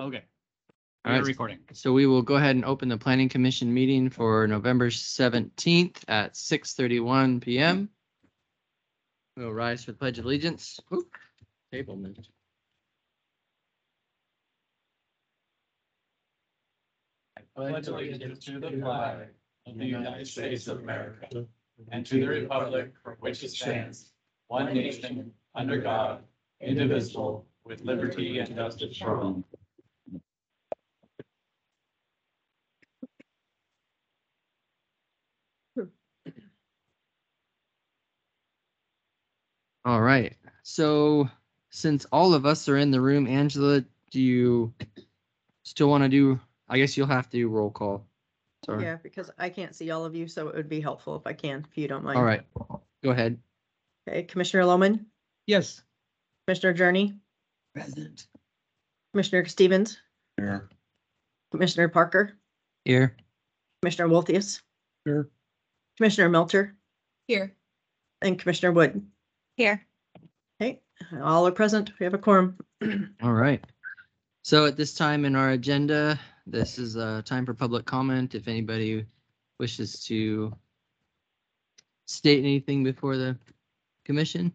Okay. All We are right. recording. So we will go ahead and open the planning commission meeting for November 17th at 6:31 p.m. We'll rise for the pledge of allegiance. Oop, table moved. I pledge allegiance to the flag of the United States of America and to the republic for which it stands, one nation, under God, indivisible, with liberty and justice for all. All right. So since all of us are in the room, Angela, do you still want to do, I guess you'll have to do roll call. Sorry. Yeah, because I can't see all of you, so it would be helpful if I can, if you don't mind. All right. Go ahead. Okay, Commissioner Lohman, Yes. Commissioner Journey, Present. Commissioner Stevens, Here. Commissioner Parker, Here. Commissioner Wolthius, Here. Commissioner Melcher, Here. and Commissioner Wood. Here. Okay, all are present. We have a quorum. All right. So at this time in our agenda, this is a time for public comment. If anybody wishes to state anything before the commission.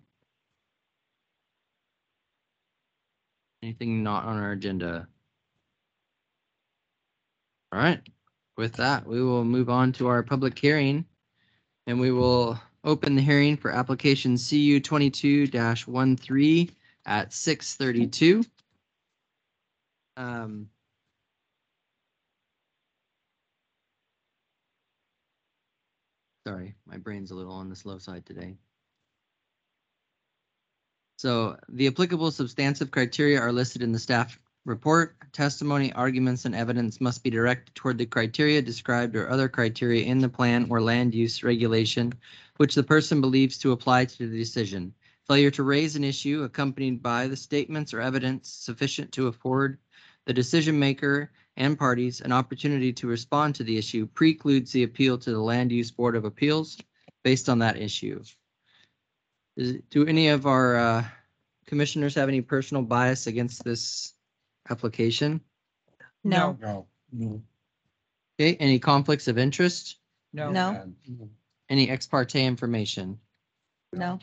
Anything not on our agenda. All right. With that, we will move on to our public hearing and we will open the hearing for application CU 22-13 at 6:32. Sorry, my brain's a little on the slow side today. So the applicable substantive criteria are listed in the staff report. Testimony, arguments, and evidence must be directed toward the criteria described or other criteria in the plan or land use regulation, which the person believes to apply to the decision. Failure to raise an issue accompanied by the statements or evidence sufficient to afford the decision maker and parties an opportunity to respond to the issue precludes the appeal to the Land Use Board of Appeals based on that issue. Do any of our commissioners have any personal bias against this application? No. No. Okay, any conflicts of interest? No. Any ex parte information? No.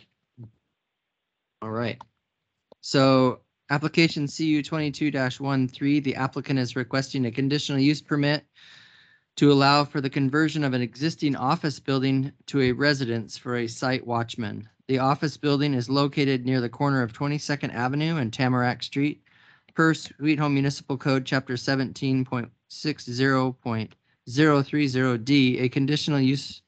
All right. So application CU 22-13, the applicant is requesting a conditional use permit to allow for the conversion of an existing office building to a residence for a site watchman. The office building is located near the corner of 22nd Avenue and Tamarack Street. Per Sweet Home Municipal Code, Chapter 17.60.030D, a conditional use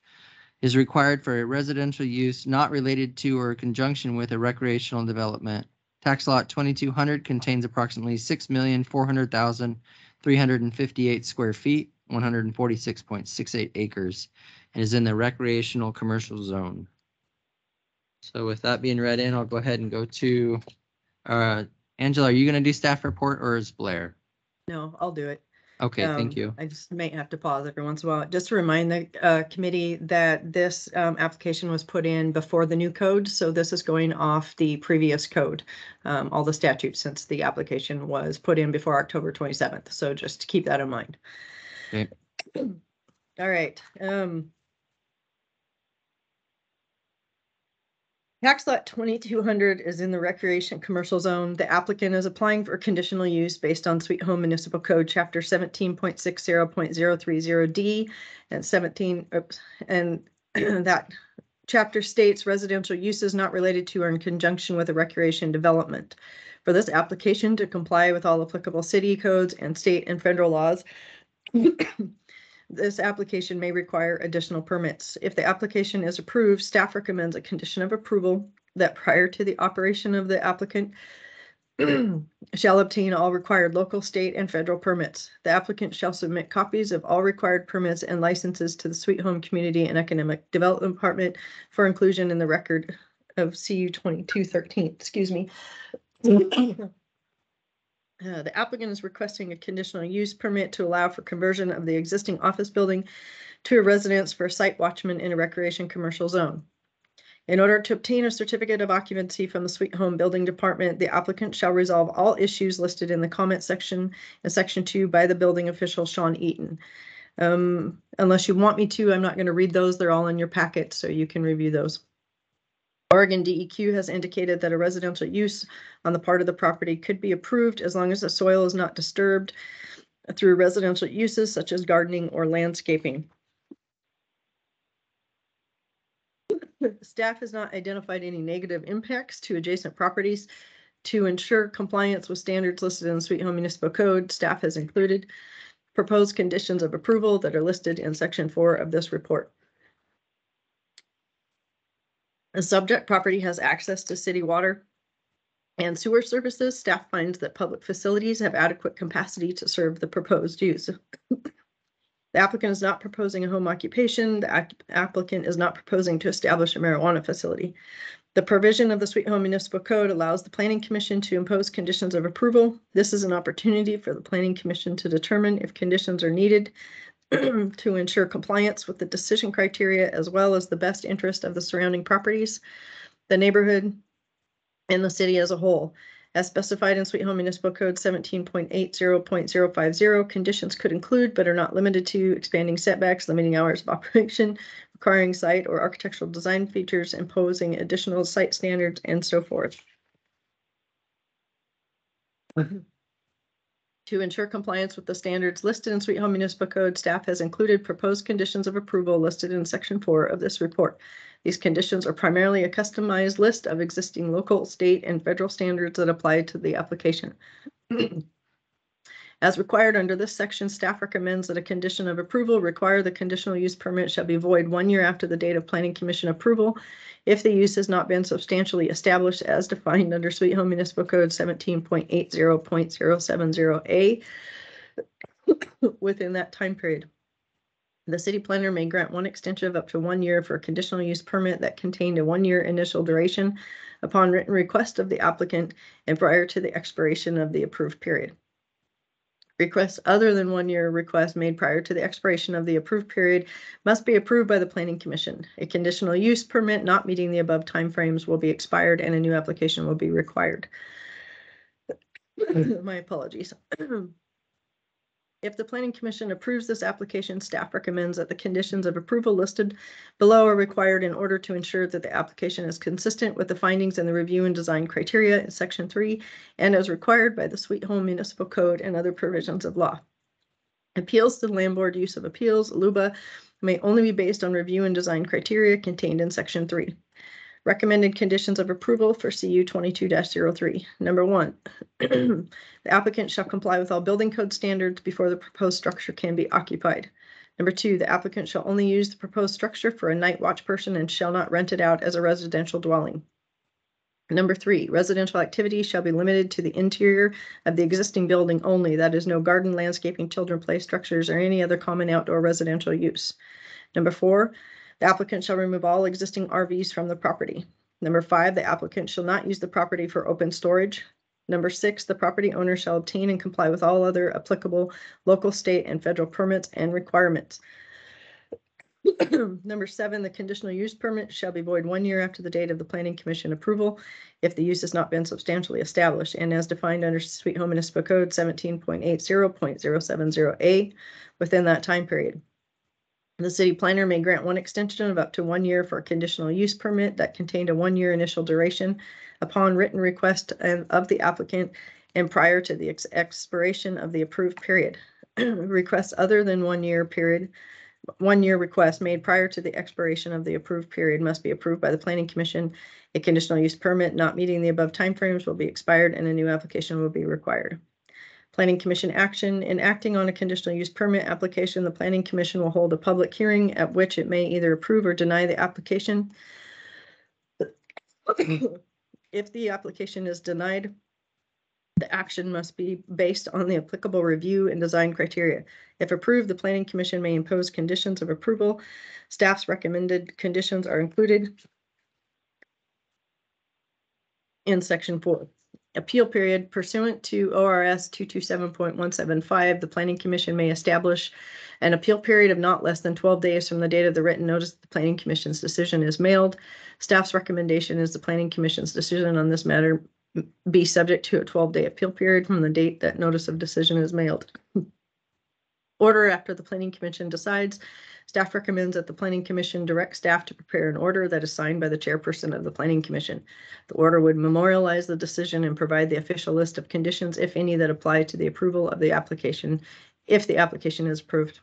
is required for a residential use not related to or in conjunction with a recreational development. Tax lot 2200 contains approximately 6,400,358 square feet, 146.68 acres, and is in the recreational commercial zone. So with that being read in, I'll go ahead and go to Angela. Are you going to do staff report or is Blair? No, I'll do it. Okay, thank you. I just may have to pause every once in a while, just to remind the committee that this application was put in before the new code. So this is going off the previous code, all the statutes since the application was put in before October 27th. So just to keep that in mind. Okay. All right. Tax lot 2200 is in the recreation commercial zone. The applicant is applying for conditional use based on Sweet Home Municipal Code, Chapter 17.60.030D and that chapter states residential uses not related to or in conjunction with a recreation development. For this application to comply with all applicable city codes and state and federal laws, this application may require additional permits. If the application is approved, staff recommends a condition of approval that prior to the operation of the applicant shall obtain all required local, state, and federal permits. The applicant shall submit copies of all required permits and licenses to the Sweet Home Community and Economic Development Department for inclusion in the record of CU 2213. Excuse me. The applicant is requesting a conditional use permit to allow for conversion of the existing office building to a residence for a site watchman in a recreation commercial zone. In order to obtain a certificate of occupancy from the Sweet Home Building Department, the applicant shall resolve all issues listed in the comment section in section 2 by the building official, Sean Eaton. Unless you want me to, I'm not going to read those. They're all in your packet, so you can review those. Oregon DEQ has indicated that a residential use on the part of the property could be approved as long as the soil is not disturbed through residential uses such as gardening or landscaping. Staff has not identified any negative impacts to adjacent properties. To ensure compliance with standards listed in the Sweet Home Municipal Code, staff has included proposed conditions of approval that are listed in section 4 of this report. The subject property has access to city water and sewer services. Staff finds that public facilities have adequate capacity to serve the proposed use. The applicant is not proposing a home occupation. The applicant is not proposing to establish a marijuana facility. The provision of the Sweet Home Municipal Code allows the Planning Commission to impose conditions of approval. This is an opportunity for the Planning Commission to determine if conditions are needed to ensure compliance with the decision criteria as well as the best interest of the surrounding properties, the neighborhood, and the city as a whole. As specified in Sweet Home Municipal Code 17.80.050, conditions could include but are not limited to expanding setbacks, limiting hours of operation, requiring site or architectural design features, imposing additional site standards, and so forth. To ensure compliance with the standards listed in Sweet Home Municipal Code, staff has included proposed conditions of approval listed in section 4 of this report. These conditions are primarily a customized list of existing local, state, and federal standards that apply to the application. As required under this section, staff recommends that a condition of approval require the conditional use permit shall be void 1 year after the date of Planning Commission approval if the use has not been substantially established as defined under Sweet Home Municipal Code 17.80.070A within that time period. The city planner may grant one extension of up to 1 year for a conditional use permit that contained a 1 year initial duration upon written request of the applicant and prior to the expiration of the approved period. Requests other than 1 year requests made prior to the expiration of the approved period must be approved by the Planning Commission. A conditional use permit not meeting the above timeframes will be expired and a new application will be required. My apologies. If the Planning Commission approves this application, staff recommends that the conditions of approval listed below are required in order to ensure that the application is consistent with the findings in the review and design criteria in section 3 and as required by the Sweet Home Municipal Code and other provisions of law. Appeals to the Land Board Use of Appeals, LUBA, may only be based on review and design criteria contained in section 3. Recommended conditions of approval for CU 22-03. Number 1, the applicant shall comply with all building code standards before the proposed structure can be occupied. Number 2, the applicant shall only use the proposed structure for a night watch person and shall not rent it out as a residential dwelling. Number 3, residential activity shall be limited to the interior of the existing building only. That is, no garden, landscaping, children play structures, or any other common outdoor residential use. Number 4, the applicant shall remove all existing RVs from the property. Number 5, the applicant shall not use the property for open storage. Number 6, the property owner shall obtain and comply with all other applicable local, state, and federal permits and requirements. Number 7, the conditional use permit shall be void 1 year after the date of the Planning Commission approval if the use has not been substantially established and as defined under Sweet Home Municipal Code 17.80.070A within that time period. The city planner may grant one extension of up to 1 year for a conditional use permit that contained a 1 year initial duration upon written request of the applicant and prior to the expiration of the approved period. Requests other than 1 year period, 1 year request made prior to the expiration of the approved period must be approved by the Planning Commission. A conditional use permit not meeting the above timeframes will be expired and a new application will be required. Planning Commission action. In acting on a conditional use permit application, the Planning Commission will hold a public hearing at which it may either approve or deny the application. If the application is denied, the action must be based on the applicable review and design criteria. If approved, the Planning Commission may impose conditions of approval. Staff's recommended conditions are included in section 4. appeal period pursuant to ORS 227.175, the Planning Commission may establish an appeal period of not less than 12 days from the date of the written notice the Planning Commission's decision is mailed. Staff's recommendation is the Planning Commission's decision on this matter be subject to a 12-day appeal period from the date that notice of decision is mailed. Order after the Planning Commission decides. Staff recommends that the Planning Commission direct staff to prepare an order that is signed by the chairperson of the Planning Commission. The order would memorialize the decision and provide the official list of conditions, if any, that apply to the approval of the application, if the application is approved.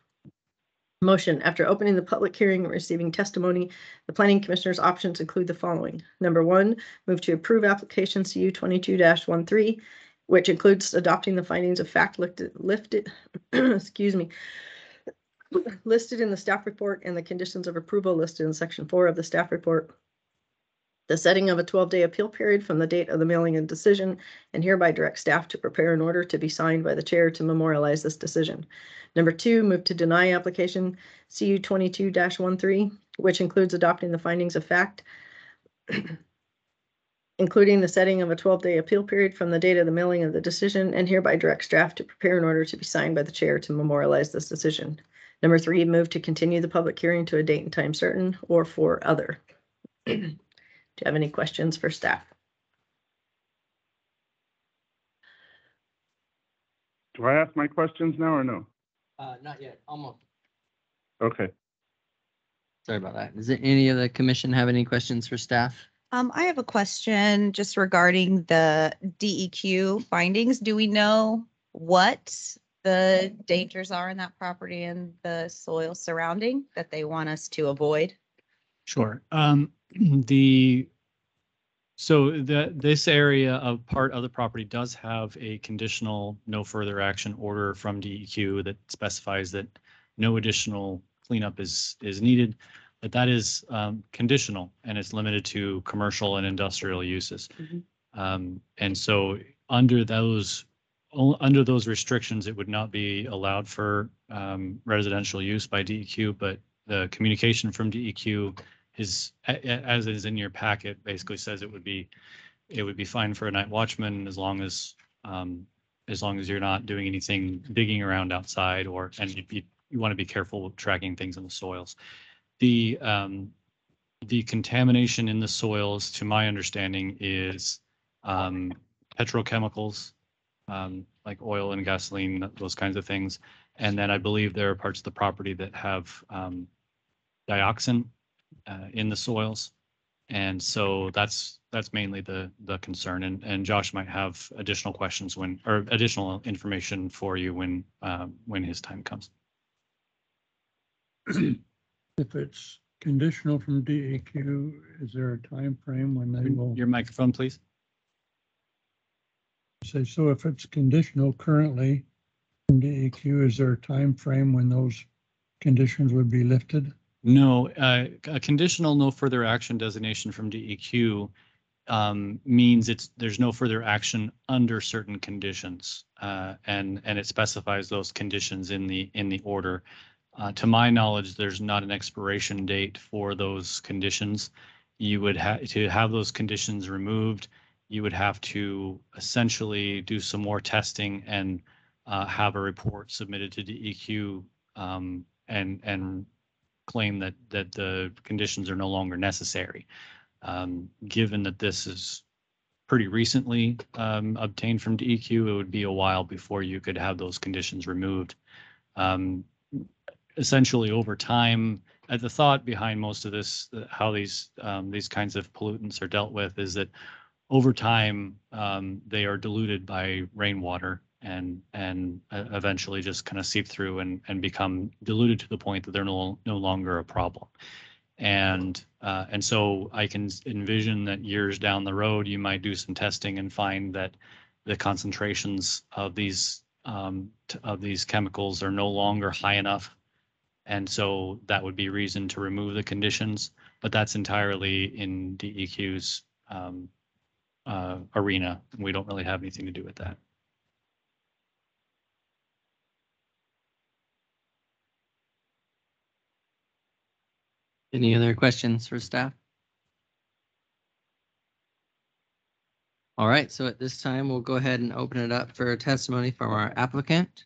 Motion: after opening the public hearing and receiving testimony, the Planning Commissioner's options include the following. Number one, move to approve application CU 22-13, which includes adopting the findings of fact excuse me, listed in the staff report and the conditions of approval listed in section 4 of the staff report. The setting of a 12-day appeal period from the date of the mailing and decision, and hereby direct staff to prepare an order to be signed by the chair to memorialize this decision. Number two, move to deny application CU 22-13, which includes adopting the findings of fact, including the setting of a 12-day appeal period from the date of the mailing of the decision, and hereby direct staff to prepare an order to be signed by the chair to memorialize this decision. Number three, move to continue the public hearing to a date and time certain or for other. Do you have any questions for staff? Do I ask my questions now or no? Not yet, almost. Okay. Sorry about that. Does any of the commission have any questions for staff? I have a question just regarding the DEQ findings. Do we know what the dangers are in that property and the soil surrounding that they want us to avoid? Sure. This area of part of the property does have a conditional no further action order from DEQ that specifies that no additional cleanup is needed, but that is conditional and it's limited to commercial and industrial uses. And so under those restrictions, it would not be allowed for residential use by DEQ, but the communication from DEQ is, as is in your packet, basically says it would be fine for a night watchman as long as you're not doing anything digging around outside, and you want to be careful with tracking things in the soils. The contamination in the soils, to my understanding, is petrochemicals, like oil and gasoline, those kinds of things. And then I believe there are parts of the property that have dioxin in the soils. And so that's mainly the concern. And Josh might have additional questions or additional information for you when his time comes. If it's conditional from DEQ, is there a time frame when they will Your microphone, please. say, so if it's conditional currently from DEQ, is there a time frame when those conditions would be lifted? No, a conditional no further action designation from DEQ means there's no further action under certain conditions, and it specifies those conditions in the order. To my knowledge, there's not an expiration date for those conditions. You would have to have those conditions removed. You would have to essentially do some more testing and have a report submitted to DEQ and claim that the conditions are no longer necessary. Given that this is pretty recently obtained from DEQ, it would be a while before you could have those conditions removed. Essentially, over time, the thought behind most of this, how these kinds of pollutants are dealt with, is that over time they are diluted by rainwater and eventually just kind of seep through and become diluted to the point that they're no longer a problem. And so I can envision that years down the road, you might do some testing and find that the concentrations of these chemicals are no longer high enough. And so that would be reason to remove the conditions, but that's entirely in DEQ's arena. We don't really have anything to do with that. Any other questions for staff? All right, so at this time, we'll go ahead and open it up for testimony from our applicant.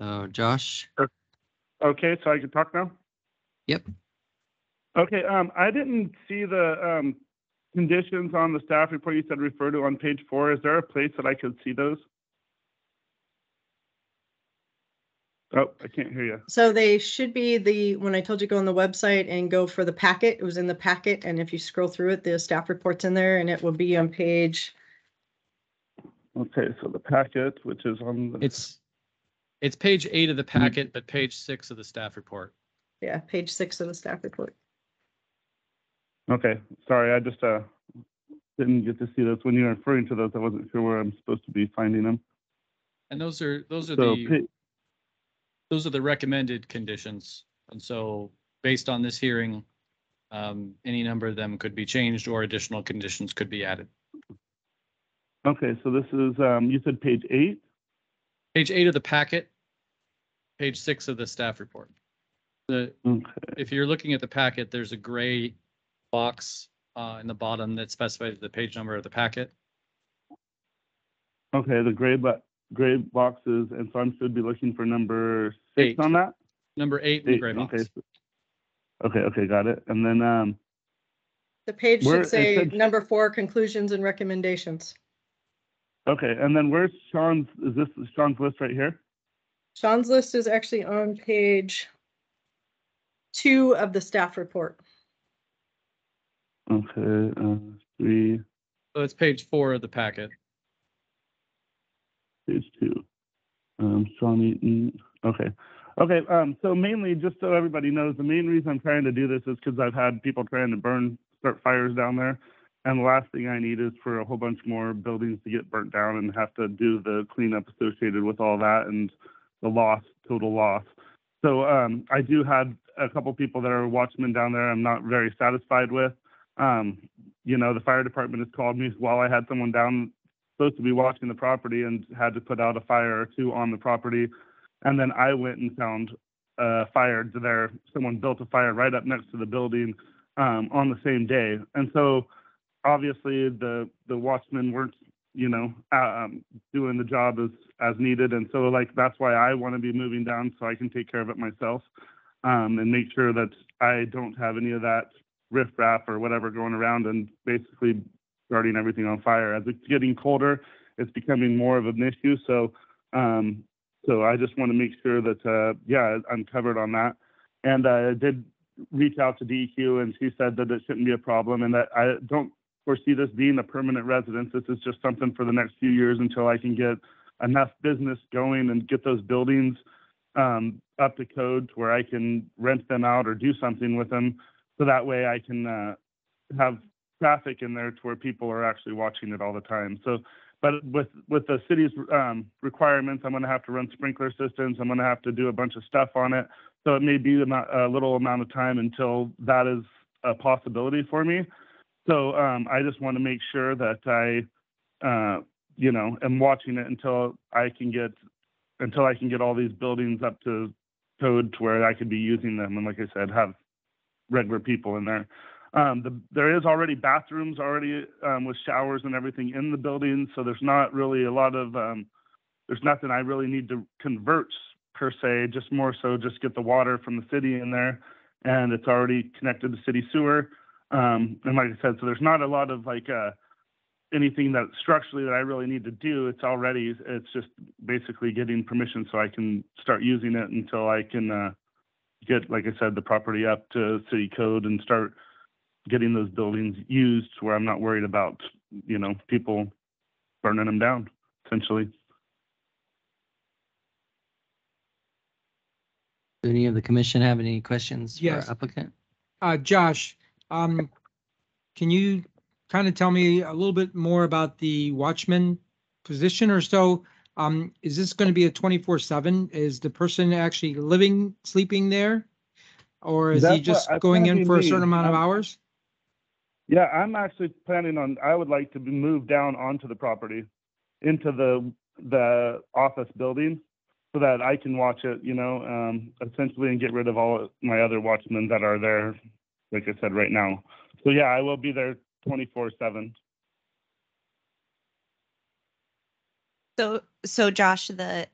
So Josh, Okay, so I can talk now? yep. Okay, I didn't see the conditions on the staff report you said refer to on page 4. Is there a place that I could see those? Oh, I can't hear you. So they should be when I told you go on the website and go for the packet, it was in the packet. And if you scroll through it, the staff report's in there and it will be on page, Okay, so the packet, which is on the. It's page 8 of the packet, but page 6 of the staff report. yeah, page 6 of the staff report. Okay, sorry, I just didn't get to see those. When you're referring to those, I wasn't sure where I'm supposed to be finding them. And those are So, those are the recommended conditions. And so based on this hearing, any number of them could be changed or additional conditions could be added. okay, so this is, you said page 8? Page 8 of the packet, page 6 of the staff report. Okay, If you're looking at the packet, there's a gray box in the bottom that specifies the page number of the packet. okay, the gray boxes, and so I should be looking for number 6 8. on that? Number 8 in the 8, gray box. okay, got it. And then, The page Where should it say said- number 4, conclusions and recommendations. okay, and then where's Sean's, is this Sean's list right here? Sean's list is actually on page 2 of the staff report. Okay, 3, So it's page 4 of the packet. page 2. Sean Eaton, okay. Okay, so mainly, just so everybody knows, the main reason I'm trying to do this is because I've had people trying to start fires down there. And the last thing I need is for a whole bunch more buildings to get burnt down and have to do the cleanup associated with all that and the total loss. So I do have a couple people that are watchmen down there I'm not very satisfied with. The fire department has called me while I had someone down supposed to be watching the property and had to put out a fire or two on the property. And then I went and found fire there. Someone built a fire right up next to the building on the same day. And so obviously the watchmen weren't, doing the job as needed. And so that's why I want to be moving down so I can take care of it myself and make sure that I don't have any of that riffraff or whatever going around and basically starting everything on fire. As it's getting colder, it's becoming more of an issue. So I just want to make sure that, I'm covered on that. And I did reach out to DEQ and she said that it shouldn't be a problem and that I don't foresee this being a permanent residence. This is just something for the next few years until I can get enough business going and get those buildings up to code to where I can rent them out or do something with them. So that way I can have traffic in there to where people are actually watching it all the time. So, but with the city's requirements, I'm going to have to run sprinkler systems. I'm going to have to do a bunch of stuff on it. So it may be a little amount of time until that is a possibility for me. So I just want to make sure that I, am watching it until I can get all these buildings up to code to where I could be using them. And like I said, have regular people in there. There is already bathrooms with showers and everything in the building. So there's not really a lot of, there's nothing I really need to convert per se, just more so just get the water from the city in there and it's already connected to city sewer. And like I said, so there's not a lot of anything that structurally that I really need to do. It's just basically getting permission so I can start using it until I can get, like I said, the property up to city code and start getting those buildings used where I'm not worried about, people burning them down, essentially. Do any of the commission have any questions for Yes. our applicant? Josh, can you kind of tell me a little bit more about the watchman position or so? Is this going to be a 24/7? Is the person actually sleeping there? Or is he That's just what- going that's in gonna for a be certain me. amount of hours? Yeah, I'm actually planning on, I would like to move down onto the property into the office building so that I can watch it, essentially and get rid of all my other watchmen that are there, like I said, right now. So yeah, I will be there 24/7. So Josh, the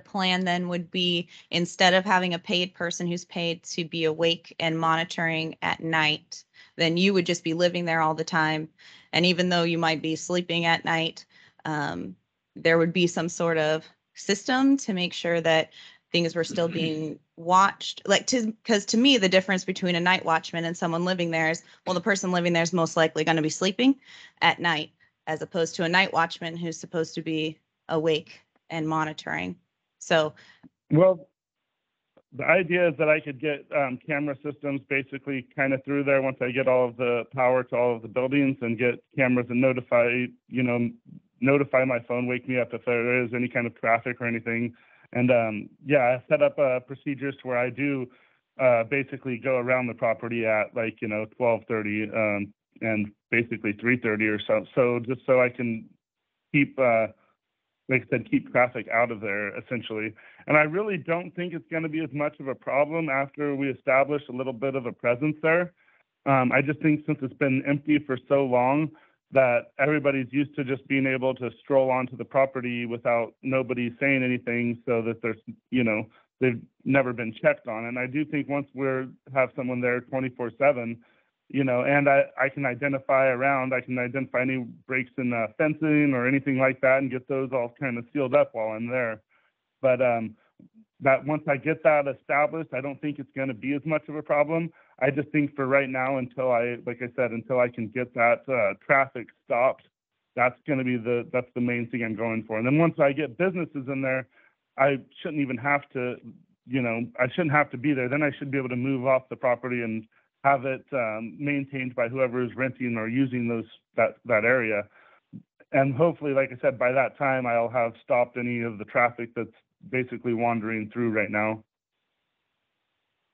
plan then would be, instead of having a paid person who's paid to be awake and monitoring at night, then you would just be living there all the time. And even though you might be sleeping at night, there would be some sort of system to make sure that things were still being watched. Because to me, the difference between a night watchman and someone living there is, well, the person living there is most likely going to be sleeping at night, as opposed to a night watchman who's supposed to be awake and monitoring. So, Well, the idea is that I could get camera systems basically kind of through there once I get all of the power to all of the buildings, and get cameras and notify my phone, wake me up if there is any kind of traffic or anything. And I set up procedures to where I do basically go around the property at 12:30 and basically 3:30 or so. So just so I can keep like I said, keep traffic out of there essentially. And I really don't think it's going to be as much of a problem after we establish a little bit of a presence there. I just think since it's been empty for so long that everybody's used to just being able to stroll onto the property without nobody saying anything, so that there's, they've never been checked on. And I do think once have someone there 24/7, and I can identify I can identify any breaks in fencing or anything like that and get those all kind of sealed up while I'm there. But that once I get that established, I don't think it's going to be as much of a problem. I just think for right now, until I can get that traffic stopped, that's going to be that's the main thing I'm going for. And then once I get businesses in there, I shouldn't even have to, I shouldn't have to be there. Then I should be able to move off the property and have it maintained by whoever is renting or using that area. And hopefully, like I said, by that time, I'll have stopped any of the traffic that's basically wandering through right now.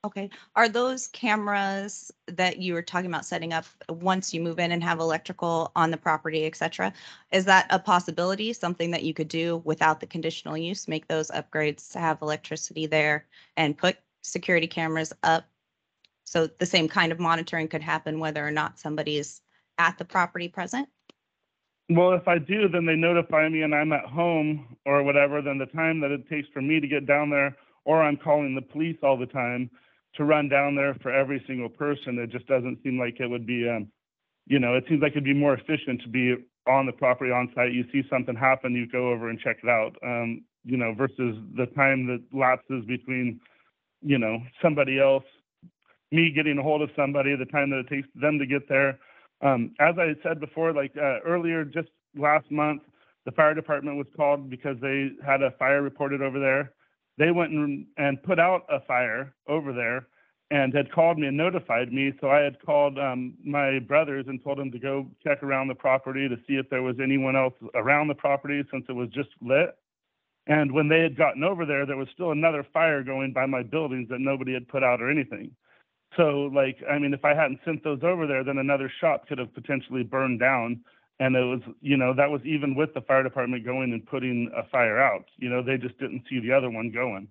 okay. Are those cameras that you were talking about setting up once you move in and have electrical on the property, et cetera? Is that a possibility, something that you could do without the conditional use, make those upgrades to have electricity there and put security cameras up? So the same kind of monitoring could happen whether or not somebody is at the property present? Well, if I do, then they notify me and I'm at home or whatever, then the time that it takes for me to get down there, or I'm calling the police all the time to run down there for every single person, it just doesn't seem like it would be, it seems like it'd be more efficient to be on the property on site. You see something happen, you go over and check it out, versus the time that lapses between, somebody else, me getting a hold of somebody, the time that it takes them to get there. As I said before, earlier, just last month, the fire department was called because they had a fire reported over there. They went and put out a fire over there and had called me and notified me. So I had called my brothers and told them to go check around the property to see if there was anyone else around the property, since it was just lit. And when they had gotten over there, there was still another fire going by my buildings that nobody had put out or anything. So, if I hadn't sent those over there, then another shop could have potentially burned down. And it was, that was even with the fire department going and putting a fire out. They just didn't see the other one going.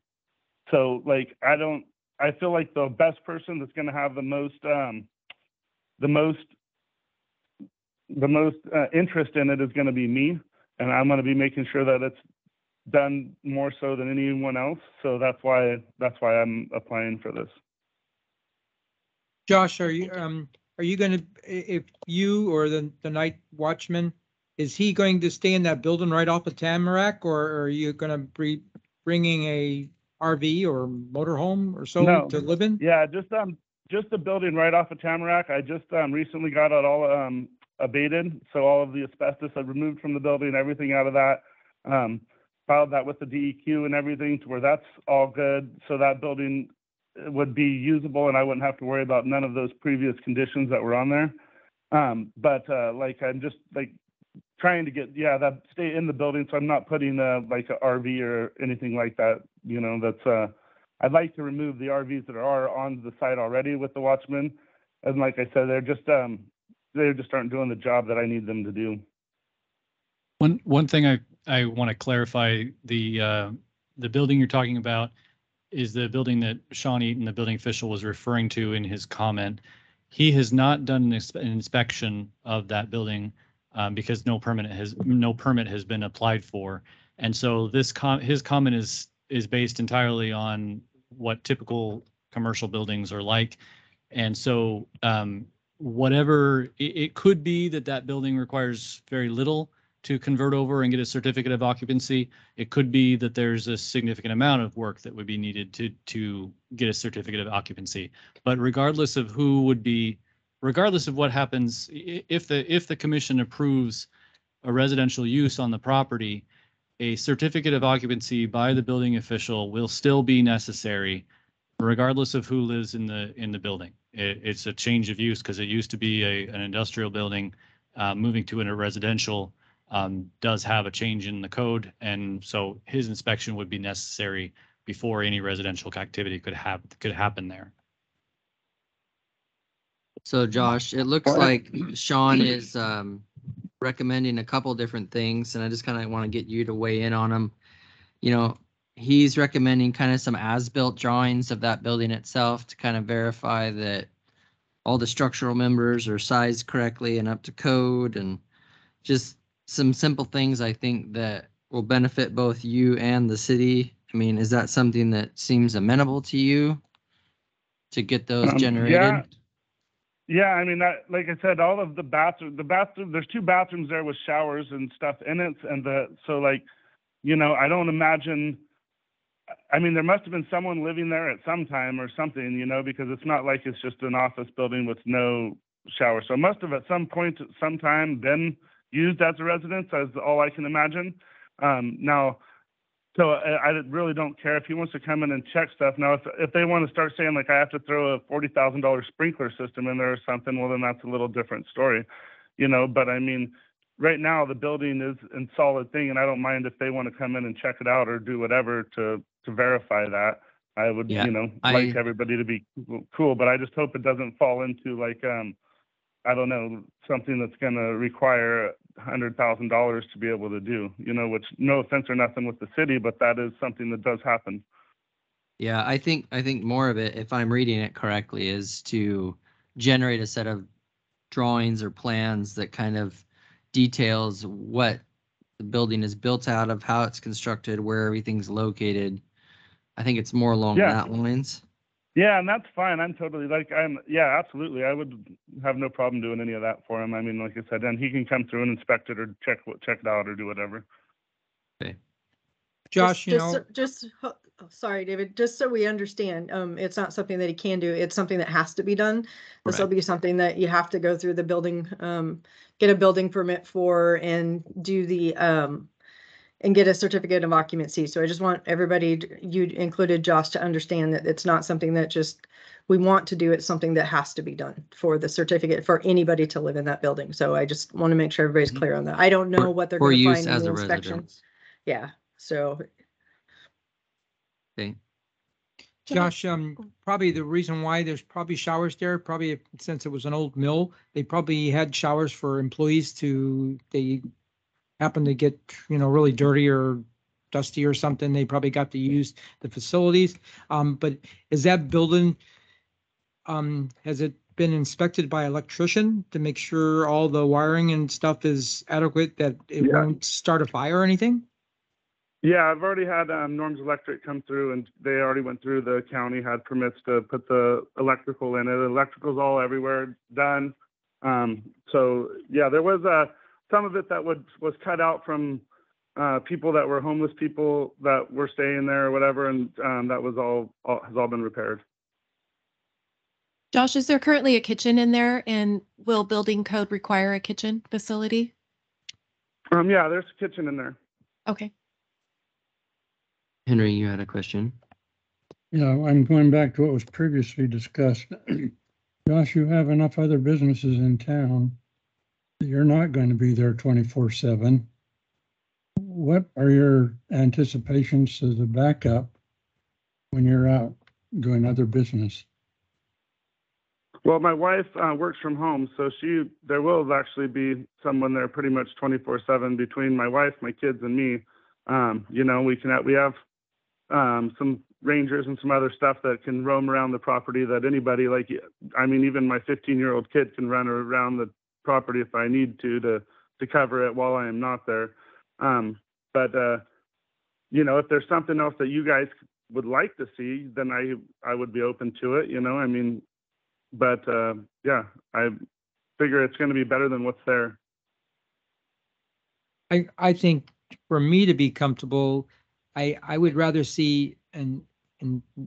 So, I feel like the best person that's going to have the most interest in it is going to be me. And I'm going to be making sure that it's done more so than anyone else. So that's why I'm applying for this. Josh, are you going to, if you or the night watchman, is he going to stay in that building right off of Tamarack, or are you going to be bringing a RV or motorhome or so to live in? Yeah, just a building right off of Tamarack. I just recently got it all abated, so all of the asbestos I removed from the building, everything out of that. Filed that with the DEQ and everything to where that's all good. So that building would be usable and I wouldn't have to worry about none of those previous conditions that were on there. I'm just trying to get, that stay in the building. So I'm not putting a RV or anything like that, that's, I'd like to remove the RVs that are on the site already with the watchmen. And like I said, they just aren't doing the job that I need them to do. One thing I want to clarify, the building you're talking about is the building that Sean Eaton, the building official, was referring to in his comment. He has not done an inspection of that building because no permit has been applied for. And so his comment is based entirely on what typical commercial buildings are like. And so it could be that building requires very little to convert over and get a certificate of occupancy. It could be that there's a significant amount of work that would be needed to get a certificate of occupancy. But regardless of what happens, if the commission approves a residential use on the property, a certificate of occupancy by the building official will still be necessary regardless of who lives in the building. It's a change of use because it used to be an industrial building. Moving to a residential does have a change in the code, and so his inspection would be necessary before any residential activity could happen there. So Josh, it looks like Sean is recommending a couple different things, and I just kind of want to get you to weigh in on them. You know, he's recommending kind of some as-built drawings of that building itself to kind of verify that all the structural members are sized correctly and up to code, and just some simple things I think that will benefit both you and the city. I mean, is that something that seems amenable to you to get those generated? Yeah, I mean, that, like I said, all of the bathroom, there's 2 bathrooms there with showers and stuff in it. And so like, you know, I don't imagine, I mean, there must have been someone living there at some time or something, you know, because it's not like it's just an office building with no shower. So it must have at some point, at some time been used as a residence, as all I can imagine. So I really don't care if he wants to come in and check stuff. Now, if they want to start saying like I have to throw a $40,000 sprinkler system in there or something, well, then that's a little different story, you know. But I mean, right now the building is in solid thing, and I don't mind if they want to come in and check it out or do whatever to verify that. I would, you know, like everybody to be cool, but I just hope it doesn't fall into like I don't know, something that's going to require $100,000 to be able to do, you know, which, no offense or nothing with the city, but that is something that does happen. Yeah, I think more of it, if I'm reading it correctly, is to generate a set of drawings or plans that kind of details what the building is built out of, how it's constructed, where everything's located. I think it's more along that lines. Yeah, and that's fine. I'm totally absolutely. I would have no problem doing any of that for him. I mean, like I said, then he can come through and inspect it or check it out or do whatever. Okay. Josh, sorry, David, just so we understand, it's not something that he can do. It's something that has to be done. This will be something that you have to go through the building, get a building permit for, and do the, and get a certificate of occupancy. So I just want everybody, you included, Josh, to understand that it's not something that just we want to do. It's something that has to be done for the certificate for anybody to live in that building. So I just want to make sure everybody's clear on that. I don't know what they're going to find in the inspection. Yeah. So. Okay. Josh, probably the reason why there's probably showers there, probably since it was an old mill, they probably had showers for employees they happen to get, you know, really dirty or dusty or something. They probably got to use the facilities. But is that building, has it been inspected by an electrician to make sure all the wiring and stuff is adequate, that it won't start a fire or anything? Yeah, I've already had Norms Electric come through, and they already went through. The county had permits to put the electrical in it. The electrical's all everywhere done. So yeah, there was some of it that was cut out from people that were homeless people that were staying there or whatever, and that was has all been repaired. Josh, is there currently a kitchen in there, and will building code require a kitchen facility? Yeah, there's a kitchen in there. Okay. Henry, you had a question? Yeah, I'm going back to what was previously discussed. Josh, you have enough other businesses in town that you're not going to be there 24/7. What are your anticipations as a backup when you're out doing other business? Well, my wife works from home, so there will actually be someone there pretty much 24/7 between my wife, my kids, and me. You know, we have some rangers and some other stuff that can roam around the property that anybody, like, I mean, even my 15-year-old kid can run around the property if I need to to cover it while I am not there. But you know, if there's something else that you guys would like to see, then I would be open to it, you know, I mean, but yeah, I figure it's going to be better than what's there. I think for me to be comfortable, I would rather see, and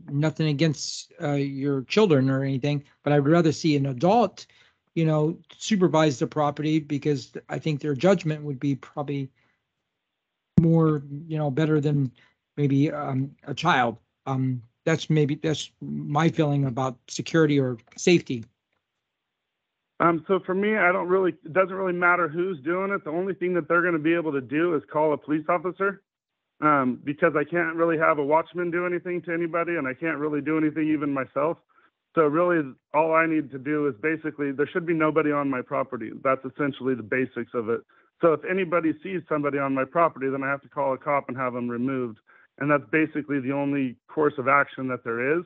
nothing against your children or anything, but I would rather see an adult, you know, supervise the property, because I think their judgment would be probably more, you know, better than maybe a child. That's my feeling about security or safety. So for me, it doesn't really matter who's doing it. The only thing that they're going to be able to do is call a police officer, because I can't really have a watchman do anything to anybody, and I can't really do anything even myself. So really, all I need to do is basically, there should be nobody on my property. That's essentially the basics of it. So if anybody sees somebody on my property, then I have to call a cop and have them removed. And that's basically the only course of action that there is.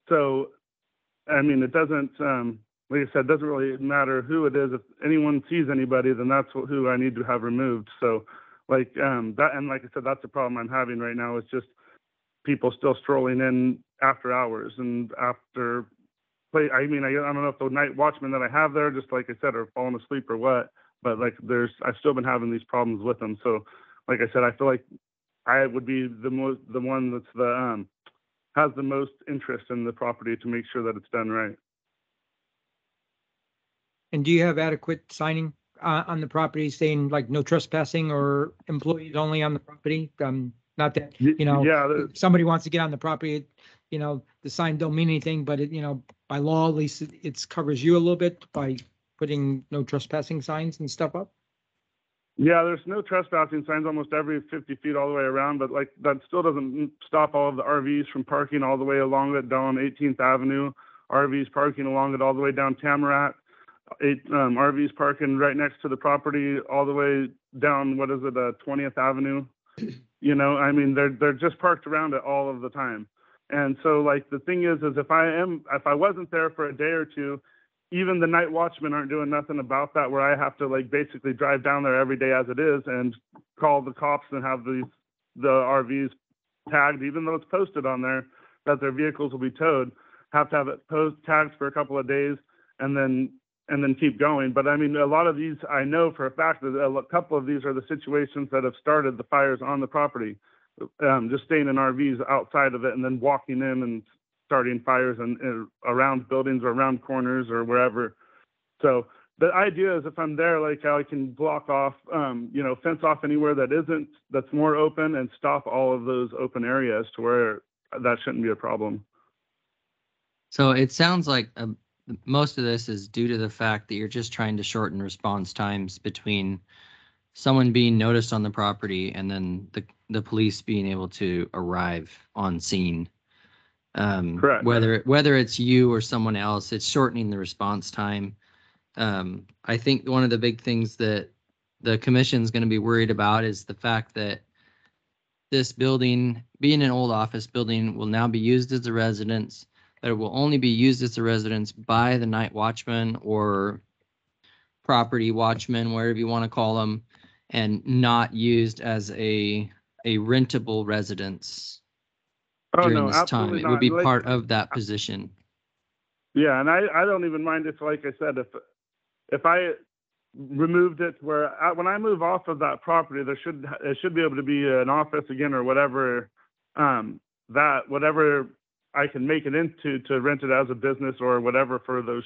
So, I mean, it doesn't, like I said, it doesn't really matter who it is. If anyone sees anybody, then that's who I need to have removed. So like that, and like I said, that's the problem I'm having right now, is just people still strolling in after hours and after play. I mean, I don't know if the night watchmen that I have there, just like I said, are falling asleep or what, but like I've still been having these problems with them. So like I said, I feel like I would be the one that's has the most interest in the property to make sure that it's done right. And do you have adequate signing on the property saying like no trespassing or employees only on the property? Not that, you know, Yeah, if somebody wants to get on the property, you know, the sign don't mean anything, but it, you know, by law, at least it covers you a little bit by putting no trespassing signs and stuff up. yeah, there's no trespassing signs almost every 50 feet all the way around, but like that still doesn't stop all of the RVs from parking all the way along it down 18th Avenue, RVs parking along it all the way down Tamarack, RVs parking right next to the property all the way down, 20th Avenue. You know, I mean, they're just parked around it all of the time. And so like the thing is if I wasn't there for a day or two, even the night watchmen aren't doing nothing about that, where I have to like basically drive down there every day as it is and call the cops and have the RVs tagged, even though it's posted on there that their vehicles will be towed, have to have it tagged for a couple of days and then keep going. But I mean, a lot of these, I know for a fact that a couple of these are the situations that have started the fires on the property, just staying in RVs outside of it and then walking in and starting fires and around buildings or around corners or wherever. So the idea is if I'm there, like I can block off, fence off anywhere that's more open and stop all of those open areas to where that shouldn't be a problem. So it sounds like most of this is due to the fact that you're just trying to shorten response times between someone being noticed on the property and then the police being able to arrive on scene. Correct. Whether it's you or someone else, it's shortening the response time. I think one of the big things that the commission's going to be worried about is the fact that this building, being an old office building, will now be used as a residence, that it will only be used as a residence by the night watchman or property watchman, whatever you want to call them, and not used as a rentable residence during this time. It would be part of that position. Yeah, and I don't even mind if, like I said, if I removed it where when I move off of that property, it should be able to be an office again or whatever, whatever I can make it into to rent it as a business or whatever for those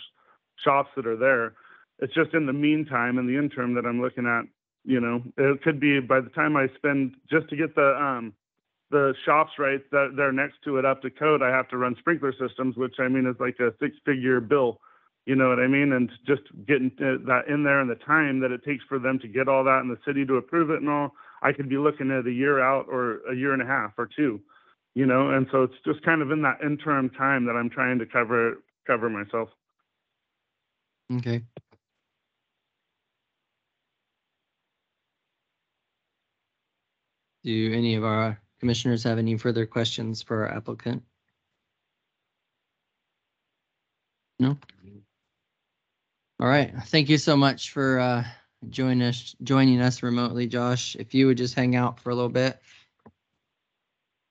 shops that are there. It's just in the meantime, in the interim that I'm looking at, you know, it could be by the time I spend just to get the shops right that they're next to it up to code, I have to run sprinkler systems, which I mean is like a 6-figure bill, you know what I mean? And just getting that in there and the time that it takes for them to get all that in the city to approve it and all, I could be looking at a year out or a year and a half or two, you know? And so it's just kind of in that interim time that I'm trying to cover myself. Okay. Do any of our commissioners have any further questions for our applicant? No? All right. Thank you so much for joining us remotely. Josh, if you would just hang out for a little bit.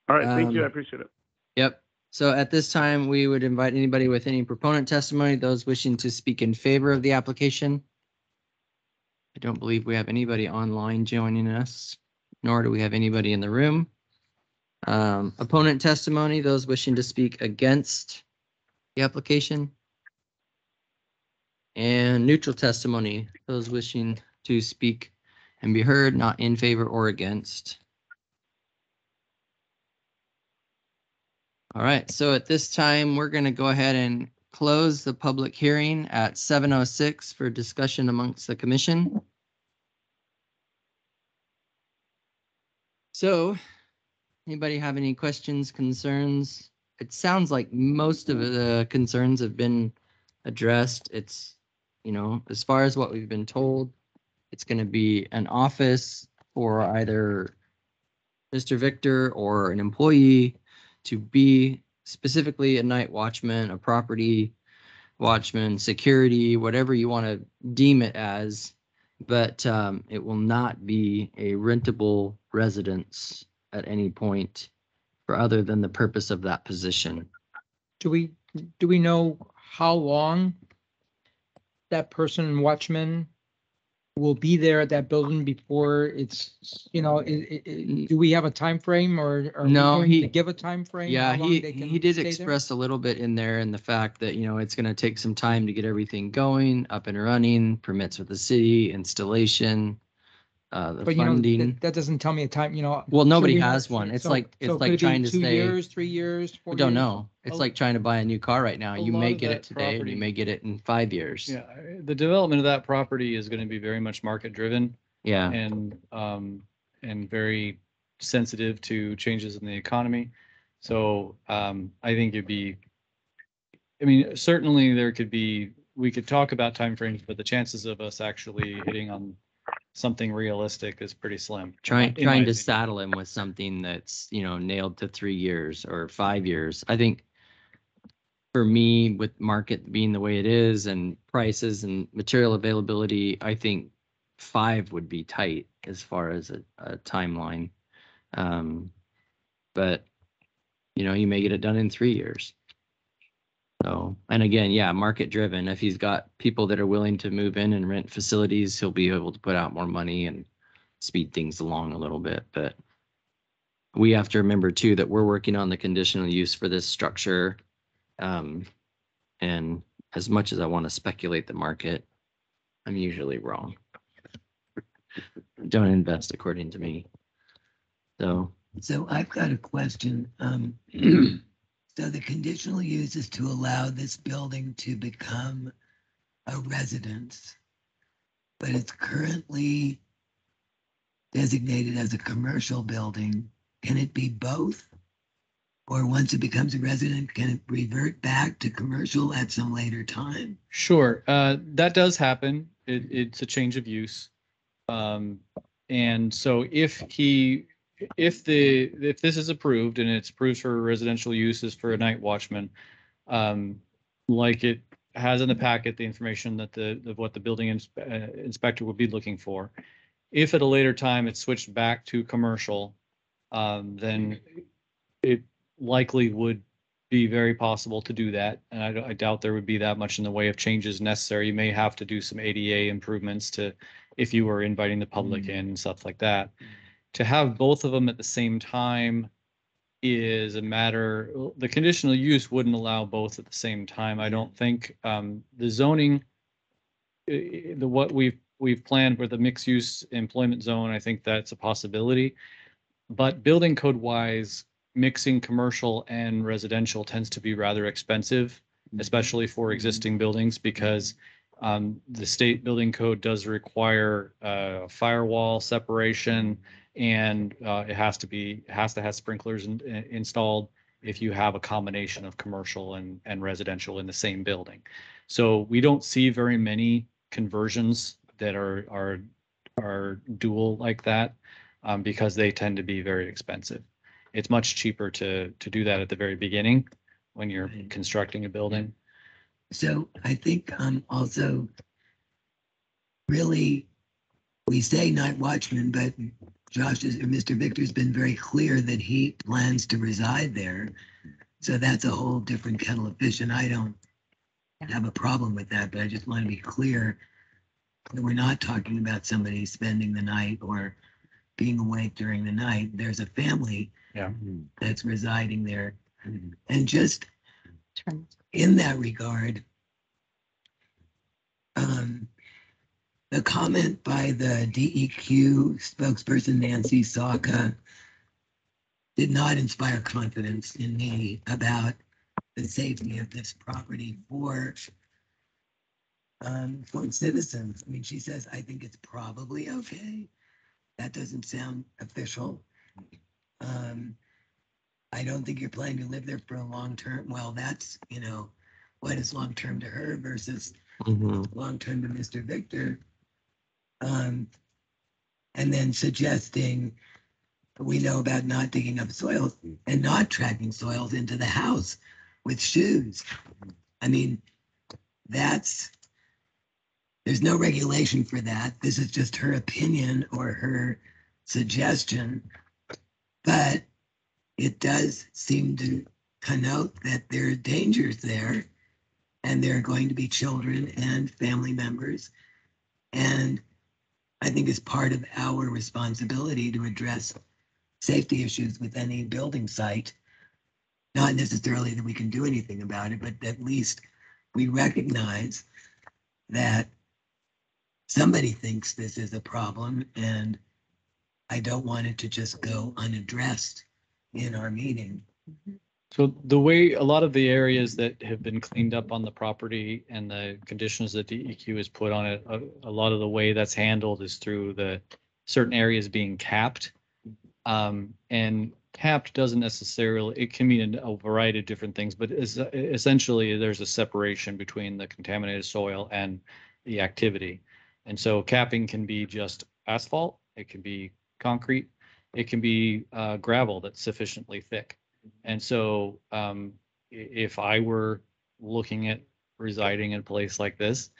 All right, thank you. I Um, appreciate it. Yep. So at this time, we would invite anybody with any proponent testimony, those wishing to speak in favor of the application. I don't believe we have anybody online joining us, nor do we have anybody in the room. Opponent testimony, those wishing to speak against the application. And neutral testimony, those wishing to speak and be heard, not in favor or against. All right, so at this time, we're going to go ahead and close the public hearing at 7:06 for discussion amongst the commission. So, anybody have any questions, concerns? It sounds like most of the concerns have been addressed. It's, you know, as far as what we've been told, it's going to be an office for either Mr. Victor or an employee to be specifically a night watchman, a property watchman, security, whatever you want to deem it as. But it will not be a rentable residence at any point for other than the purpose of that position. Do we know how long that person, watchman, will be there at that building before it's, you know, do we have a time frame, or are we No, going to give a time frame? Yeah, how long he they can did stay there? express a little bit in there, and the fact that, you know, it's going to take some time to get everything going, up and running, permits with the city, installation, the But you know, funding. that doesn't tell me a time, you know. Well, nobody so we- has one. It's so- like so could like it be trying to 2 say, years, 3 years, 4 we years? don't know. It's A- like trying to buy a new car right now. a You lot may of get that it today, and property- you may get it in 5 years. Yeah, the development of that property is going to be very much market driven Yeah. and very sensitive to changes in the economy. So I think it'd be, I mean, certainly we could talk about timeframes, but the chances of us actually hitting on something realistic is pretty slim. Trying in my to opinion. saddle him with something that's, you know, nailed to 3 years or 5 years. I think for me, with market being the way it is and prices and material availability, I think 5 would be tight as far as a timeline. But you know, you may get it done in 3 years. So, and again, yeah, market driven. If he's got people that are willing to move in and rent facilities, he'll be able to put out more money and speed things along a little bit. But we have to remember too that we're working on the conditional use for this structure. And as much as I want to speculate the market, I'm usually wrong. Don't invest according to me. So I've got a question. So the conditional use is to allow this building to become a residence, but it's currently designated as a commercial building. Can it be both? Or once it becomes a resident, can it revert back to commercial at some later time? Sure, that does happen. It's a change of use. And so if this is approved and it's approved for residential uses for a night watchman, like it has in the packet, the information that what the building inspector would be looking for. If at a later time it's switched back to commercial, then it likely would be very possible to do that. And I doubt there would be that much in the way of changes necessary. You may have to do some ADA improvements if you were inviting the public in and stuff like that. To have both of them at the same time is a matter, the conditional use wouldn't allow both at the same time. I don't think the zoning, what we've planned with the mixed use employment zone, I think that's a possibility. But building code wise, mixing commercial and residential tends to be rather expensive, especially for existing buildings, because the state building code does require firewall separation, and it has to have sprinklers installed if you have a combination of commercial and residential in the same building. So we don't see very many conversions that are dual like that, because they tend to be very expensive. It's much cheaper to do that at the very beginning when you're constructing a building. So I think also really we say night watchman, but Mr. Victor's been very clear that he plans to reside there. So that's a whole different kettle of fish, and I don't have a problem with that, but I just want to be clear that we're not talking about somebody spending the night or being awake during the night. There's a family Yeah. that's residing there. And just in that regard, the comment by the DEQ spokesperson, Nancy Saka, did not inspire confidence in me about the safety of this property for citizens. I mean, she says, I think it's probably okay. That doesn't sound official. I don't think you're planning to live there for a long term. Well, that's, what is long term to her versus long term to Mr. Victor. And then suggesting we know about not digging up soils and not tracking soils into the house with shoes. I mean, there's no regulation for that. This is just her opinion or her suggestion, but it does seem to connote that there are dangers there, and there are going to be children and family members. And I think it's part of our responsibility to address safety issues with any building site. Not necessarily that we can do anything about it, but at least we recognize that somebody thinks this is a problem, and I don't want it to just go unaddressed in our meeting. So the way a lot of the areas that have been cleaned up on the property and the conditions that DEQ has put on it, a lot of the way that's handled is through the certain areas being capped. And capped doesn't necessarily, it can mean a variety of different things, but essentially there's a separation between the contaminated soil and the activity. And so capping can be just asphalt, it can be concrete, it can be gravel that's sufficiently thick. And so if I were looking at residing in a place like this,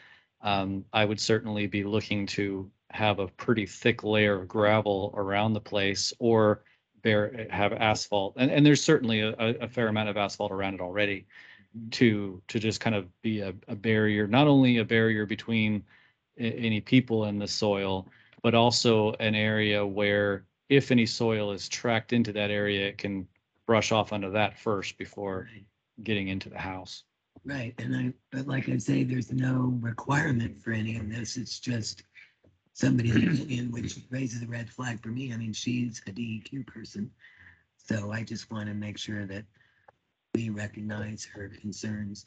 I would certainly be looking to have a pretty thick layer of gravel around the place, or have asphalt. And there's certainly a fair amount of asphalt around it already to just kind of be a barrier, not only a barrier between any people in the soil, but also an area where if any soil is tracked into that area, it can brush off onto that first before getting into the house. Right. But like I say, there's no requirement for any of this. It's just somebody's opinion, which raises a red flag for me. I mean, she's a DEQ person. So I just want to make sure that we recognize her concerns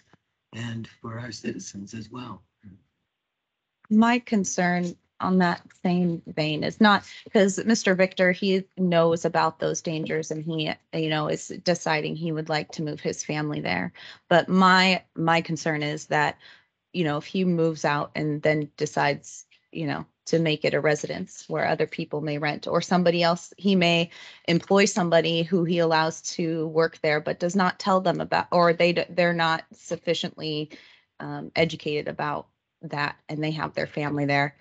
and for our citizens as well. My concern on that same vein is not because Mr. Victor, he knows about those dangers and he, is deciding he would like to move his family there. But my concern is that, if he moves out and then decides, to make it a residence where other people may rent, or somebody else, he may employ somebody who he allows to work there, but does not tell them about, or they're not sufficiently educated about that, and they have their family there.